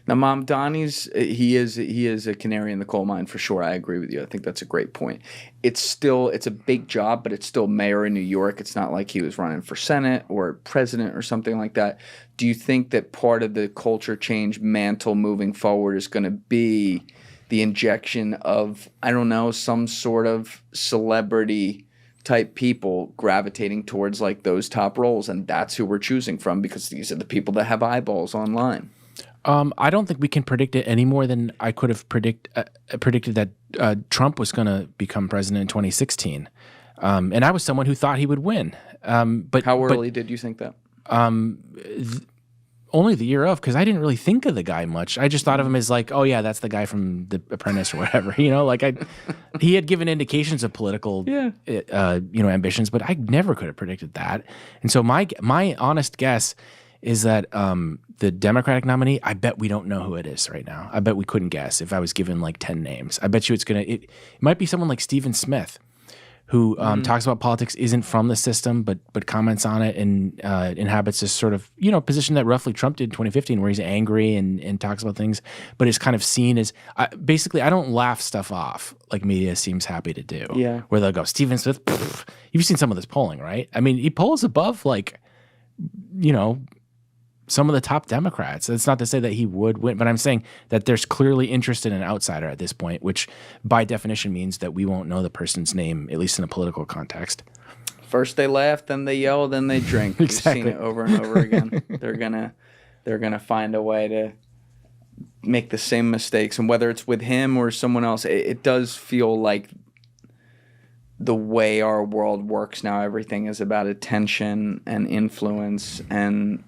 Now, Mamdani's he is a canary in the coal mine for sure. I agree with you. I think that's a great point. It's a big job, but it's still mayor in New York. It's not like he was running for Senate or president or something like that. Do you think that part of the culture change mantle moving forward is going to be the injection of, I don't know, some sort of celebrity type people gravitating towards like those top roles, and that's who we're choosing from because these are the people that have eyeballs online. I don't think we can predict it any more than I could have predicted that Trump was going to become president in 2016. And I was someone who thought he would win. But How early did you think that? Only the year of, because I didn't really think of the guy much. I just thought of him as like, oh yeah, that's the guy from The Apprentice or whatever. Like he had given indications of political, ambitions, but I never could have predicted that. And so my honest guess is that the Democratic nominee, I bet we don't know who it is right now. I bet we couldn't guess if I was given like 10 names. I bet you it might be someone like Stephen Smith, who talks about politics, isn't from the system, but comments on it and inhabits this sort of position that roughly Trump did in 2015, where he's angry and talks about things, but is kind of seen as basically, I don't laugh stuff off like media seems happy to do. Yeah, where they'll go, Stephen Smith. Pff. You've seen some of this polling, right? I mean, he polls above like some of the top Democrats. It's not to say that he would win, but I'm saying that there's clearly interest in an outsider at this point, which by definition means that we won't know the person's name, at least in a political context. First they laugh, then they yell, then they drink. Exactly. We've seen it over and over again. They're gonna find a way to make the same mistakes, and whether it's with him or someone else, it does feel like the way our world works now, everything is about attention and influence, and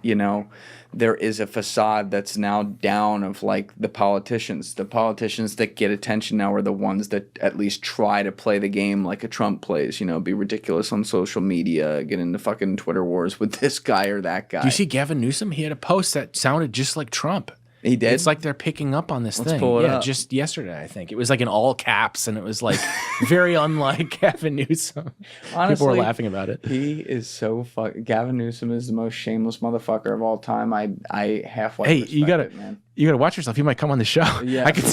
there is a facade that's now down of like the politicians. The politicians that get attention now are the ones that at least try to play the game like a Trump plays, be ridiculous on social media, get into fucking Twitter wars with this guy or that guy. Do you see Gavin Newsom? He had a post that sounded just like Trump. He did? It's like they're picking up on this thing. Pull it up. Just yesterday, I think. It was like in all caps, and it was like very unlike Gavin Newsom. Honestly, people were laughing about it. He is so Gavin Newsom is the most shameless motherfucker of all time. I halfway respect it, man. You gotta watch yourself. He might come on the show. Yeah. I could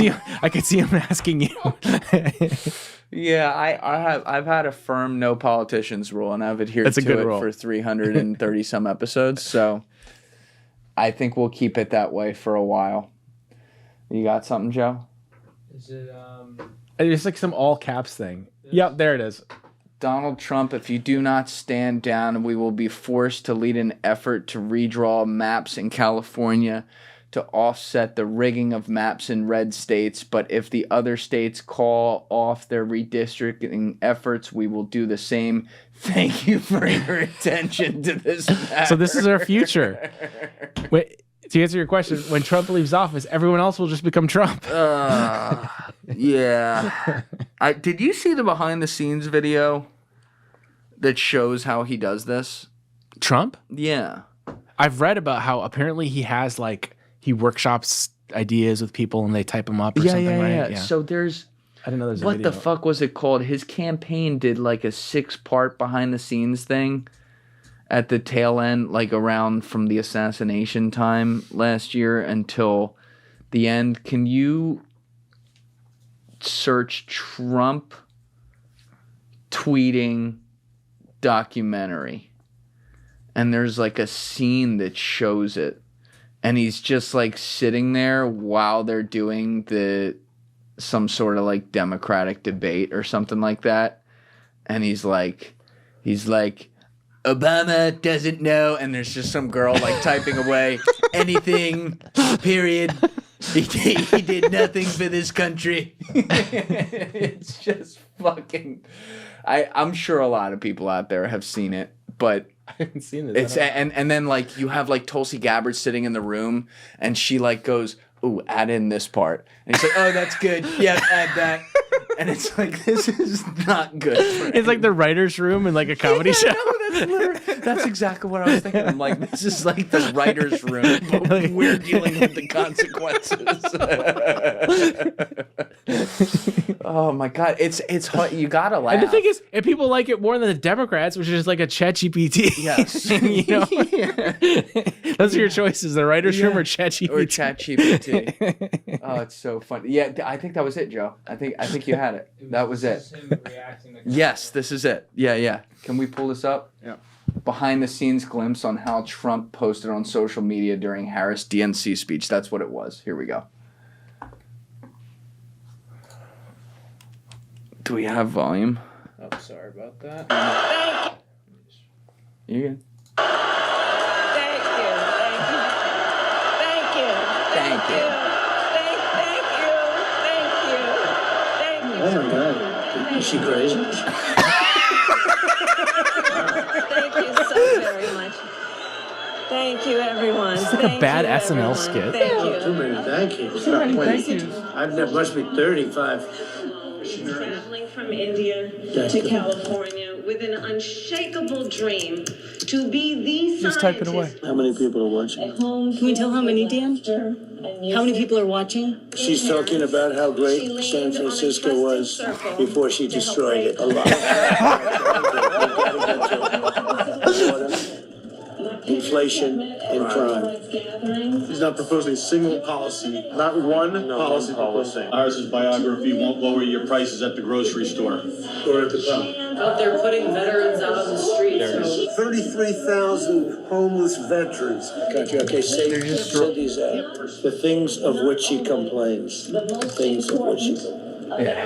see him asking you. Yeah, I've had a firm no politicians rule, and I've adhered to it for 330 some episodes. So I think we'll keep it that way for a while. You got something, Joe? Is it It's like some all caps thing. Yep, there it is. Donald Trump, if you do not stand down, we will be forced to lead an effort to redraw maps in California to offset the rigging of maps in red states. But if the other states call off their redistricting efforts, we will do the same. Thank you for your attention to this matter. So this is our future. Wait, to answer your question, when Trump leaves office, everyone else will just become Trump. Yeah. Did you see the behind the scenes video that shows how he does this? Trump? Yeah. I've read about how apparently he has he workshops ideas with people and they type them up or something, right? Yeah. So there's... I didn't know there's a what video. the fuck was it called? His campaign did like a 6-part behind the scenes thing at the tail end, like around from the assassination time last year until the end. Can you search Trump tweeting documentary? And there's like a scene that shows it. And he's just like sitting there while they're doing some sort of like Democratic debate or something like that. And he's like, Obama doesn't know. And there's just some girl like typing away anything, period. He did nothing for this country. It's just fucking, I'm sure a lot of people out there have seen it, but I haven't seen this. And then like you have like Tulsi Gabbard sitting in the room and she like goes, ooh, add in this part. And he's like, oh, that's good. Yeah, add that. And it's like, this is not good. It's like the writer's room in like a comedy show. No, that's exactly what I was thinking. I'm like, this is like the writer's room, but we're dealing with the consequences. Oh my God. It's hard. You gotta laugh. And the thing is, if people like it more than the Democrats, which is like a ChatGPT. Yes. Yeah. Those are your choices, the writer's room or ChatGPT. Or ChatGPT. Oh, it's so funny. Yeah, I think that was it, Joe. I think you had it. That was it. Yes, this is it. Yeah. Can we pull this up? Yeah. Behind the scenes glimpse on how Trump posted on social media during Harris DNC speech. That's what it was. Here we go. Do we have volume? Oh, sorry about that. Thank you. You good? Thank you. Thank you. Thank you. Thank you. Oh my God. Is she crazy? Thank you so very much. Thank you, everyone. It's like a bad SNL skit. Thank Oh, you. too many thank yous. Thank you. There must be 35. Traveling from India to California with an unshakable dream to be the Just type it away. How many people are watching? Can we tell how many, Dan? How many people are watching? She's talking about how great San Francisco was before she destroyed it. A lot. Inflation and crime. He's not proposing a single policy, not one policy proposal. Ours' biography won't lower your prices at the grocery store or at the pub. But they're putting veterans out on the streets. 33,000 homeless veterans. Country. Okay, say these the things of which she complains. Things of which she complains.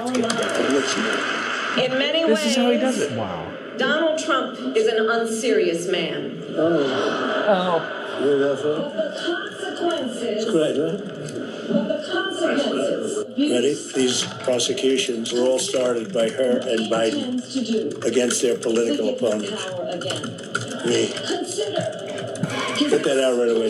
In many ways, This is how he does it. Wow. Donald Trump is an unserious man. Oh. You hear that, Phil? It's great, right? Ready? These prosecutions were all started by her and Biden against their political opponents. Me. Get that out right away.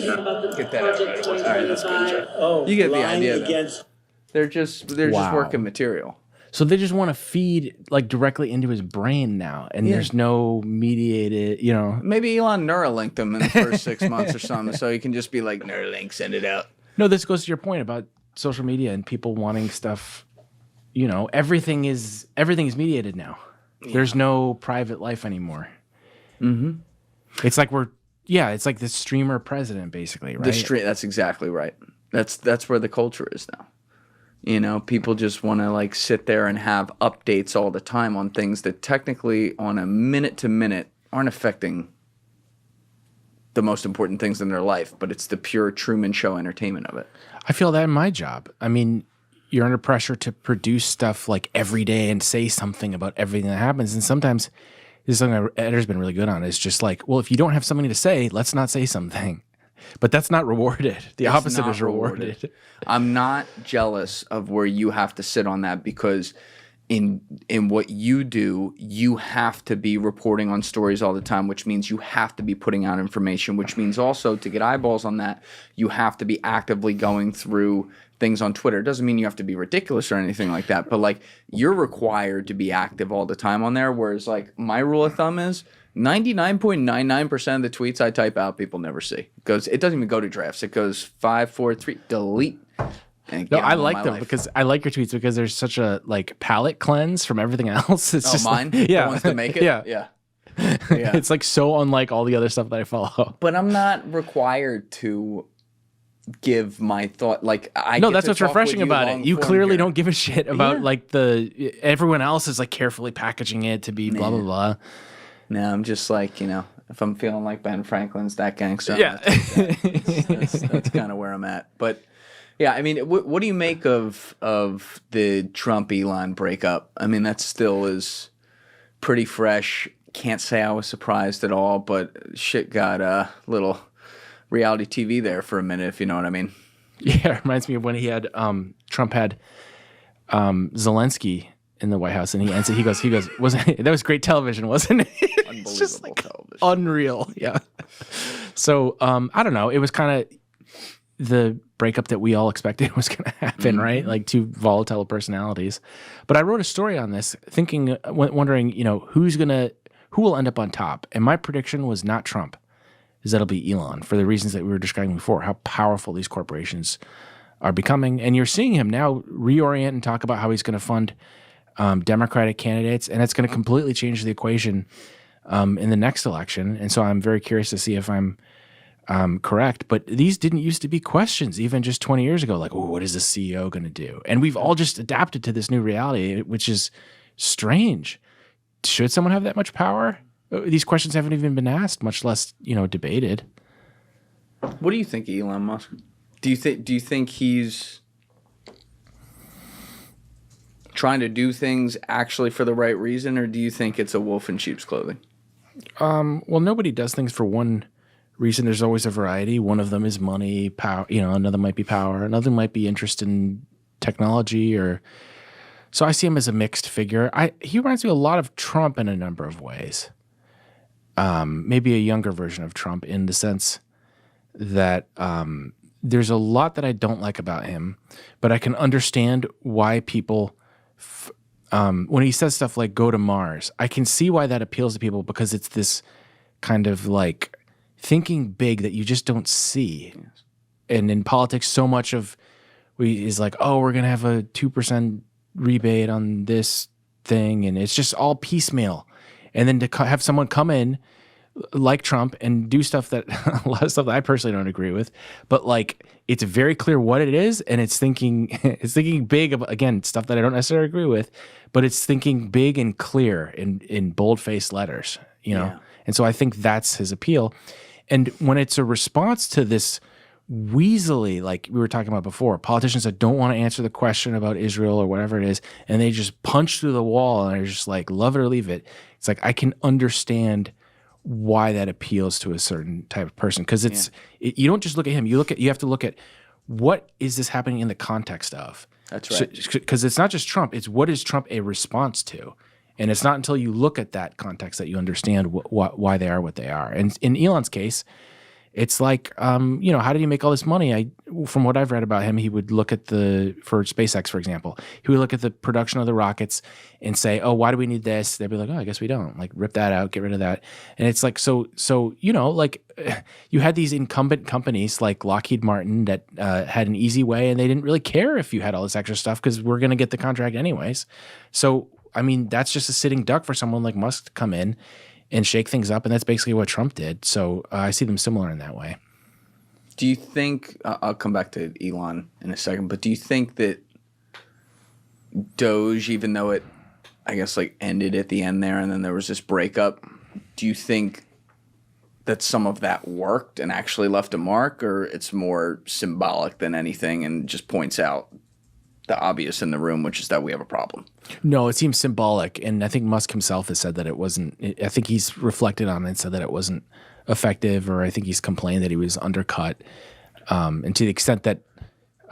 Get that out right away. All right, that's good. Oh, You get the lying idea, though. against. They're just Wow. working material. So they just want to feed like directly into his brain now, and there's no mediated, you know. Maybe Elon Neuralinked him in the first 6 months or something, so he can just be like, Neuralink, send it out. No, this goes to your point about social media and people wanting stuff. You know, everything is mediated now. Yeah. There's no private life anymore. Mm-hmm. It's like it's like the streamer president, basically, right? That's exactly right. That's where the culture is now. You know, people just want to like sit there and have updates all the time on things that technically on a minute to minute aren't affecting the most important things in their life, but it's the pure Truman Show entertainment of it. I feel that in my job. I mean, you're under pressure to produce stuff like every day and say something about everything that happens. And sometimes this is something our editor's been really good on. It's just like, well, if you don't have something to say, let's not say something. But that's not rewarded. The opposite is rewarded. I'm not jealous of where you have to sit on that because in what you do, you have to be reporting on stories all the time, which means you have to be putting out information, which means also to get eyeballs on that, you have to be actively going through things on Twitter. It doesn't mean you have to be ridiculous or anything like that, but like you're required to be active all the time on there, whereas like my rule of thumb is 99.99% of the tweets I type out, people never see. It doesn't even go to drafts. It goes 5, 4, 3, delete. No, I like them because I like your tweets because there's such a like palate cleanse from everything else. It's just mine? Like, yeah, The ones that make it? Yeah. It's like so unlike all the other stuff that I follow. But I'm not required to give my thought. Like that's what's refreshing about it. You clearly don't give a shit about like everyone else is like carefully packaging it to be blah blah blah. No, I'm just like, you know, if I'm feeling like Ben Franklin's that gangster, yeah, that's kind of where I'm at. But yeah, I mean, what do you make of the Trump Elon breakup? I mean, that still is pretty fresh. Can't say I was surprised at all, but shit got a little reality TV there for a minute, if you know what I mean. Yeah, it reminds me of when he had Trump had Zelensky in the White House, and he answered. He goes, wasn't that was great television, wasn't it? Unbelievable just like television, unreal. Yeah. So I don't know. It was kind of the breakup that we all expected was going to happen, right? Like two volatile personalities. But I wrote a story on this, thinking, wondering, you know, who will end up on top, and my prediction was not Trump. Is that'll be Elon for the reasons that we were describing before, how powerful these corporations are becoming, and you're seeing him now reorient and talk about how he's going to fund Democratic candidates, and it's going to completely change the equation in the next election. And so I'm very curious to see if I'm correct. But these didn't used to be questions even just 20 years ago, like, oh, what is the CEO going to do? And we've all just adapted to this new reality, which is strange. Should someone have that much power? These questions haven't even been asked, much less, you know, debated. What do you think, Elon Musk? Do you think he's trying to do things actually for the right reason, or do you think it's a wolf in sheep's clothing? Well, nobody does things for one reason. There's always a variety. One of them is money, power. Another might be power. Another might be interest in technology. So I see him as a mixed figure. He reminds me a lot of Trump in a number of ways. Maybe a younger version of Trump in the sense that there's a lot that I don't like about him, but I can understand why people, when he says stuff like go to Mars, I can see why that appeals to people because it's this kind of like thinking big that you just don't see. Yes. And in politics, so much of is like, oh, we're going to have a 2% rebate on this thing. And it's just all piecemeal. And then to have someone come in like Trump and do stuff that a lot of stuff that I personally don't agree with, but like it's very clear what it is, and it's thinking big about, again, stuff that I don't necessarily agree with, but it's thinking big and clear in bold-faced letters, Yeah. And so I think that's his appeal. And when it's a response to this weaselly, like we were talking about before, politicians that don't want to answer the question about Israel or whatever it is, and they just punch through the wall and are just like, love it or leave it. It's like, I can understand why that appeals to a certain type of person. Because you don't just look at him. You have to look at what is this happening in the context of. That's right. Because it's not just Trump. It's what is Trump a response to. And it's not until you look at that context that you understand why they are what they are. And in Elon's case, it's like, how did he make all this money? From what I've read about him, he would look at for SpaceX, for example, he would look at the production of the rockets and say, oh, why do we need this? They'd be like, oh, I guess we don't. Like, rip that out, get rid of that. And it's like, so like you had these incumbent companies like Lockheed Martin that had an easy way, and they didn't really care if you had all this extra stuff because we're going to get the contract anyways. So, I mean, that's just a sitting duck for someone like Musk to come in and shake things up, and that's basically what Trump did. So I see them similar in that way. Do you think I'll come back to Elon in a second, but do you think that DOGE, even though it, I guess, like ended at the end there, and then there was this breakup, do you think that some of that worked and actually left a mark, or it's more symbolic than anything and just points out the obvious in the room, which is that we have a problem? No, it seems symbolic, and I think Musk himself has said that it wasn't. I think he's reflected on it and said that it wasn't effective, or I think he's complained that he was undercut. And to the extent that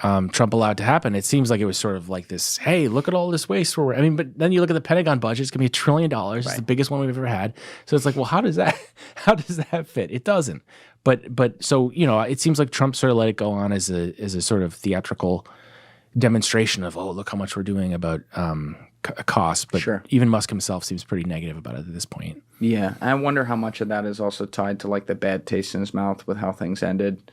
Trump allowed to happen, it seems like it was sort of like this, hey, look at all this waste. But then you look at the Pentagon budget, it's going to be $1 trillion. Right. It's the biggest one we've ever had. So it's like, well, how does that fit? It doesn't. But so, it seems like Trump sort of let it go on as a sort of theatrical demonstration of, oh, look how much we're doing about cost. But sure. Even Musk himself seems pretty negative about it at this point. Yeah. I wonder how much of that is also tied to like the bad taste in his mouth with how things ended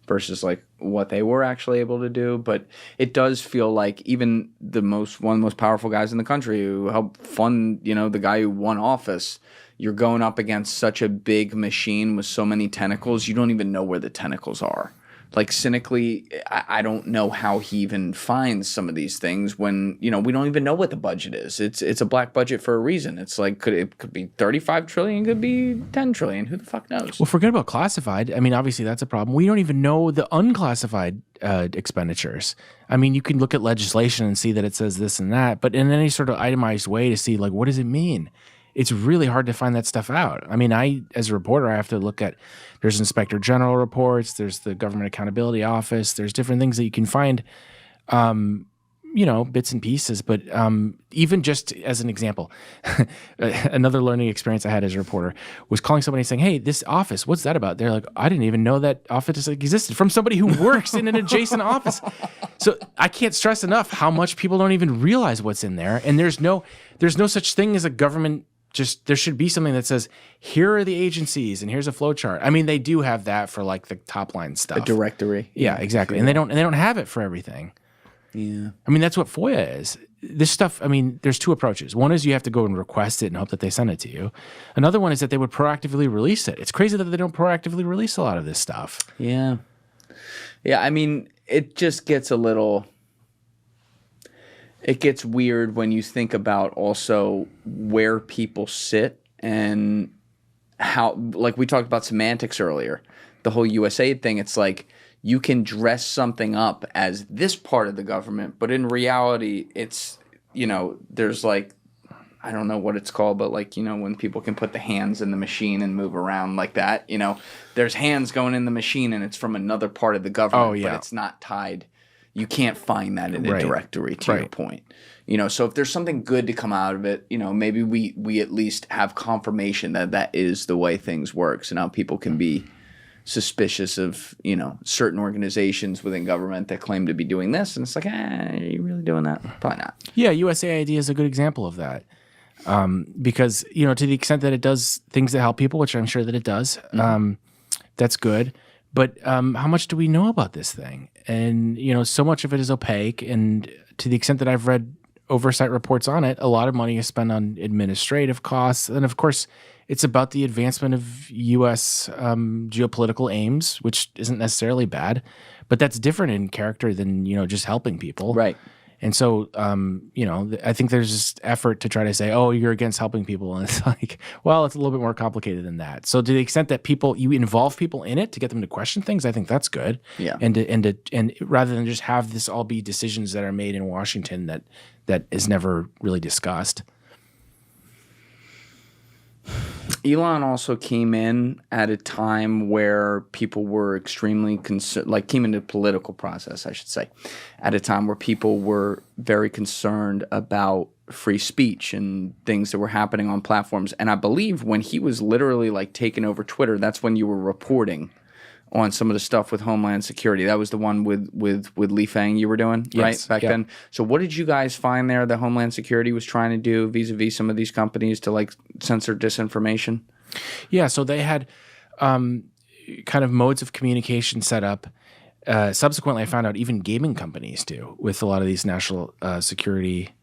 versus like what they were actually able to do. But it does feel like even one of the most powerful guys in the country who helped fund, the guy who won office, you're going up against such a big machine with so many tentacles, you don't even know where the tentacles are. Like, cynically, I don't know how he even finds some of these things when, we don't even know what the budget is. It's a black budget for a reason. It's like, it could be 35 trillion, could be 10 trillion. Who the fuck knows? Well, forget about classified. I mean, obviously that's a problem. We don't even know the unclassified expenditures. I mean, you can look at legislation and see that it says this and that, but in any sort of itemized way to see, like, what does it mean? It's really hard to find that stuff out. I mean, as a reporter, I have to look at, there's Inspector General reports, there's the Government Accountability Office, there's different things that you can find, bits and pieces. But even just as an example, another learning experience I had as a reporter was calling somebody saying, hey, this office, what's that about? They're like, I didn't even know that office existed, from somebody who works in an adjacent office. So I can't stress enough how much people don't even realize what's in there. And there's no such thing as a government. Just there should be something that says, here are the agencies and here's a flow chart. I mean, they do have that for like the top line stuff. A directory. Yeah, exactly. And they don't have it for everything. Yeah. I mean, that's what FOIA is. This stuff, I mean, there's two approaches. One is you have to go and request it and hope that they send it to you. Another one is that they would proactively release it. It's crazy that they don't proactively release a lot of this stuff. Yeah. Yeah, I mean, it just gets it gets weird when you think about also where people sit and how, like we talked about semantics earlier, the whole USAID thing. It's like you can dress something up as this part of the government, but in reality, it's there's like, I don't know what it's called, but like, when people can put the hands in the machine and move around like that, there's hands going in the machine and it's from another part of the government, but it's not tied. You can't find that in a directory, to your point. So if there's something good to come out of it, maybe we at least have confirmation that is the way things work. So now people can be suspicious of, certain organizations within government that claim to be doing this. And it's like, are you really doing that? Probably not. Yeah, USAID is a good example of that. Because, to the extent that it does things that help people, which I'm sure that it does, that's good. But how much do we know about this thing? And, so much of it is opaque. And to the extent that I've read oversight reports on it, a lot of money is spent on administrative costs. And, of course, it's about the advancement of U.S. Geopolitical aims, which isn't necessarily bad. But that's different in character than, just helping people. Right. And so, I think there's this effort to try to say, oh, you're against helping people. And it's like, well, it's a little bit more complicated than that. So to the extent that you involve people in it to get them to question things, I think that's good. Yeah. And rather than just have this all be decisions that are made in Washington that is never really discussed. Elon also came in at a time where people were extremely concerned, like came into the political process, I should say, at a time where people were very concerned about free speech and things that were happening on platforms. And I believe when he was literally like taking over Twitter, that's when you were reporting on some of the stuff with Homeland Security. That was the one with Li Fang you were doing, right, back then? So what did you guys find there that Homeland Security was trying to do vis-a-vis some of these companies to like censor disinformation? Yeah, so they had kind of modes of communication set up. Subsequently, I found out even gaming companies do with a lot of these national security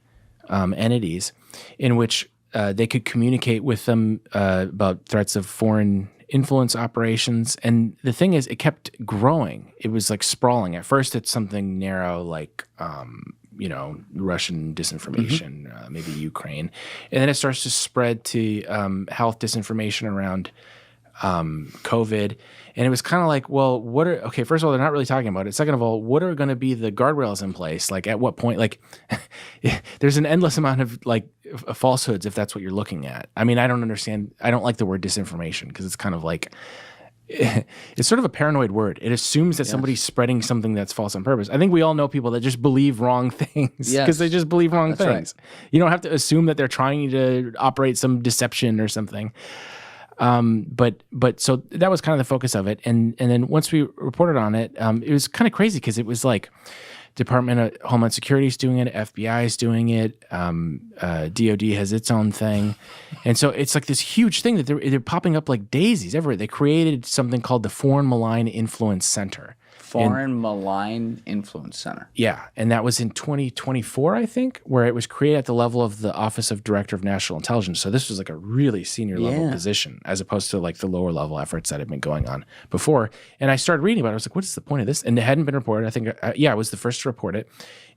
entities in which they could communicate with them about threats of foreign influence operations. And the thing is, it kept growing. It was like sprawling. At first, it's something narrow like, Russian disinformation, maybe Ukraine. And then it starts to spread to health disinformation around COVID. And it was kind of like, well, first of all, they're not really talking about it. Second of all, what are going to be the guardrails in place? Like at what point, like there's an endless amount of like falsehoods if that's what you're looking at. I mean, I don't understand. I don't like the word disinformation because it's kind of like, it's sort of a paranoid word. It assumes that somebody's spreading something that's false on purpose. I think we all know people that just believe wrong things because they just believe wrong things. Right. You don't have to assume that they're trying to operate some deception or something. But so that was kind of the focus of it. And then once we reported on it, it was kind of crazy because it was like Department of Homeland Security is doing it, FBI is doing it, DOD has its own thing. And so it's like this huge thing that they're popping up like daisies everywhere. They created something called the Foreign Malign Influence Center. Foreign Malign Influence Center. Yeah, and that was in 2024, I think, where it was created at the level of the Office of Director of National Intelligence. So this was like a really senior level position as opposed to like the lower level efforts that had been going on before. And I started reading about it. I was like, what is the point of this? And it hadn't been reported. I think, I was the first to report it.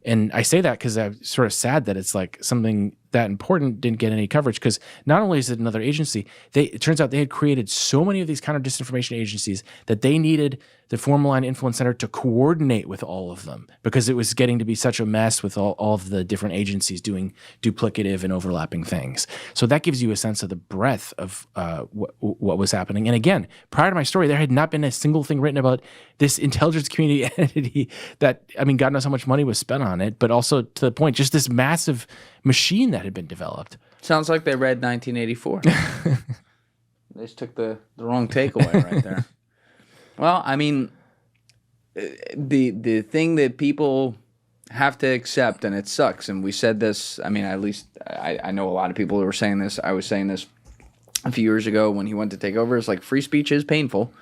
And I say that because I'm sort of sad that it's like something that important didn't get any coverage because not only is it another agency, it turns out they had created so many of these counter disinformation agencies that they needed the Foreign Malign Influence Center to coordinate with all of them because it was getting to be such a mess with all of the different agencies doing duplicative and overlapping things. So that gives you a sense of the breadth of what was happening. And again, prior to my story, there had not been a single thing written about this intelligence community entity that, I mean, God knows how much money was spent on it, but also to the point, just this massive machine that had been developed. Sounds like they read 1984. They just took the wrong takeaway right there. Well, I mean, the thing that people have to accept, and it sucks, and we said this, I mean, at least I know a lot of people who were saying this. I was saying this a few years ago when he went to take over. It's like free speech is painful.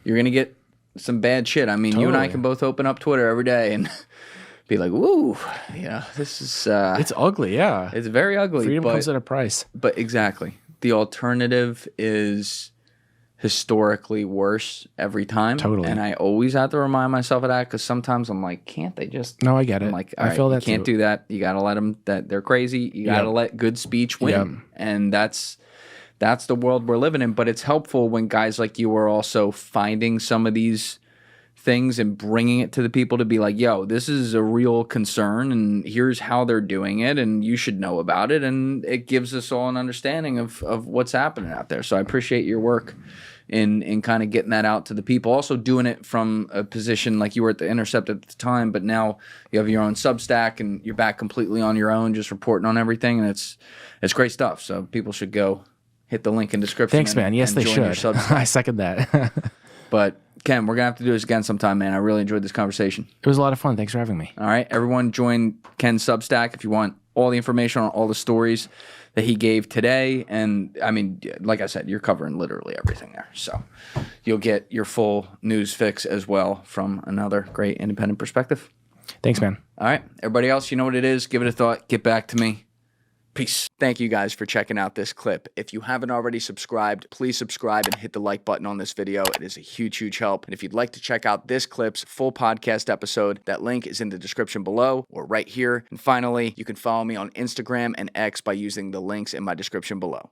You're going to get some bad shit. I mean, you and I can both open up Twitter every day and be like, woo, this is... it's ugly, yeah. It's very ugly. Freedom comes at a price. But exactly. The alternative is historically worse every time. Totally. And I always have to remind myself of that because sometimes I'm like, can't they just... No, I get it. I'm like, I feel that you can't do that. You got to let them... that they're crazy. You got to let good speech win. And that's the world we're living in. But it's helpful when guys like you are also finding some of these things and bringing it to the people to be like, yo, this is a real concern and here's how they're doing it and you should know about it. And it gives us all an understanding of what's happening out there. So I appreciate your work in kind of getting that out to the people. Also doing it from a position like you were at the Intercept at the time, but now you have your own Substack and you're back completely on your own, just reporting on everything. And it's great stuff. So people should go hit the link in description. Thanks, man. Yes, they should. I second that. But Ken, we're going to have to do this again sometime, man. I really enjoyed this conversation. It was a lot of fun. Thanks for having me. All right. Everyone join Ken's Substack if you want all the information on all the stories that he gave today. And I mean, like I said, you're covering literally everything there. So you'll get your full news fix as well from another great independent perspective. Thanks, man. All right. Everybody else, you know what it is. Give it a thought. Get back to me. Peace. Thank you guys for checking out this clip. If you haven't already subscribed, please subscribe and hit the like button on this video. It is a huge, huge help. And if you'd like to check out this clip's full podcast episode, that link is in the description below or right here. And finally, you can follow me on Instagram and X by using the links in my description below.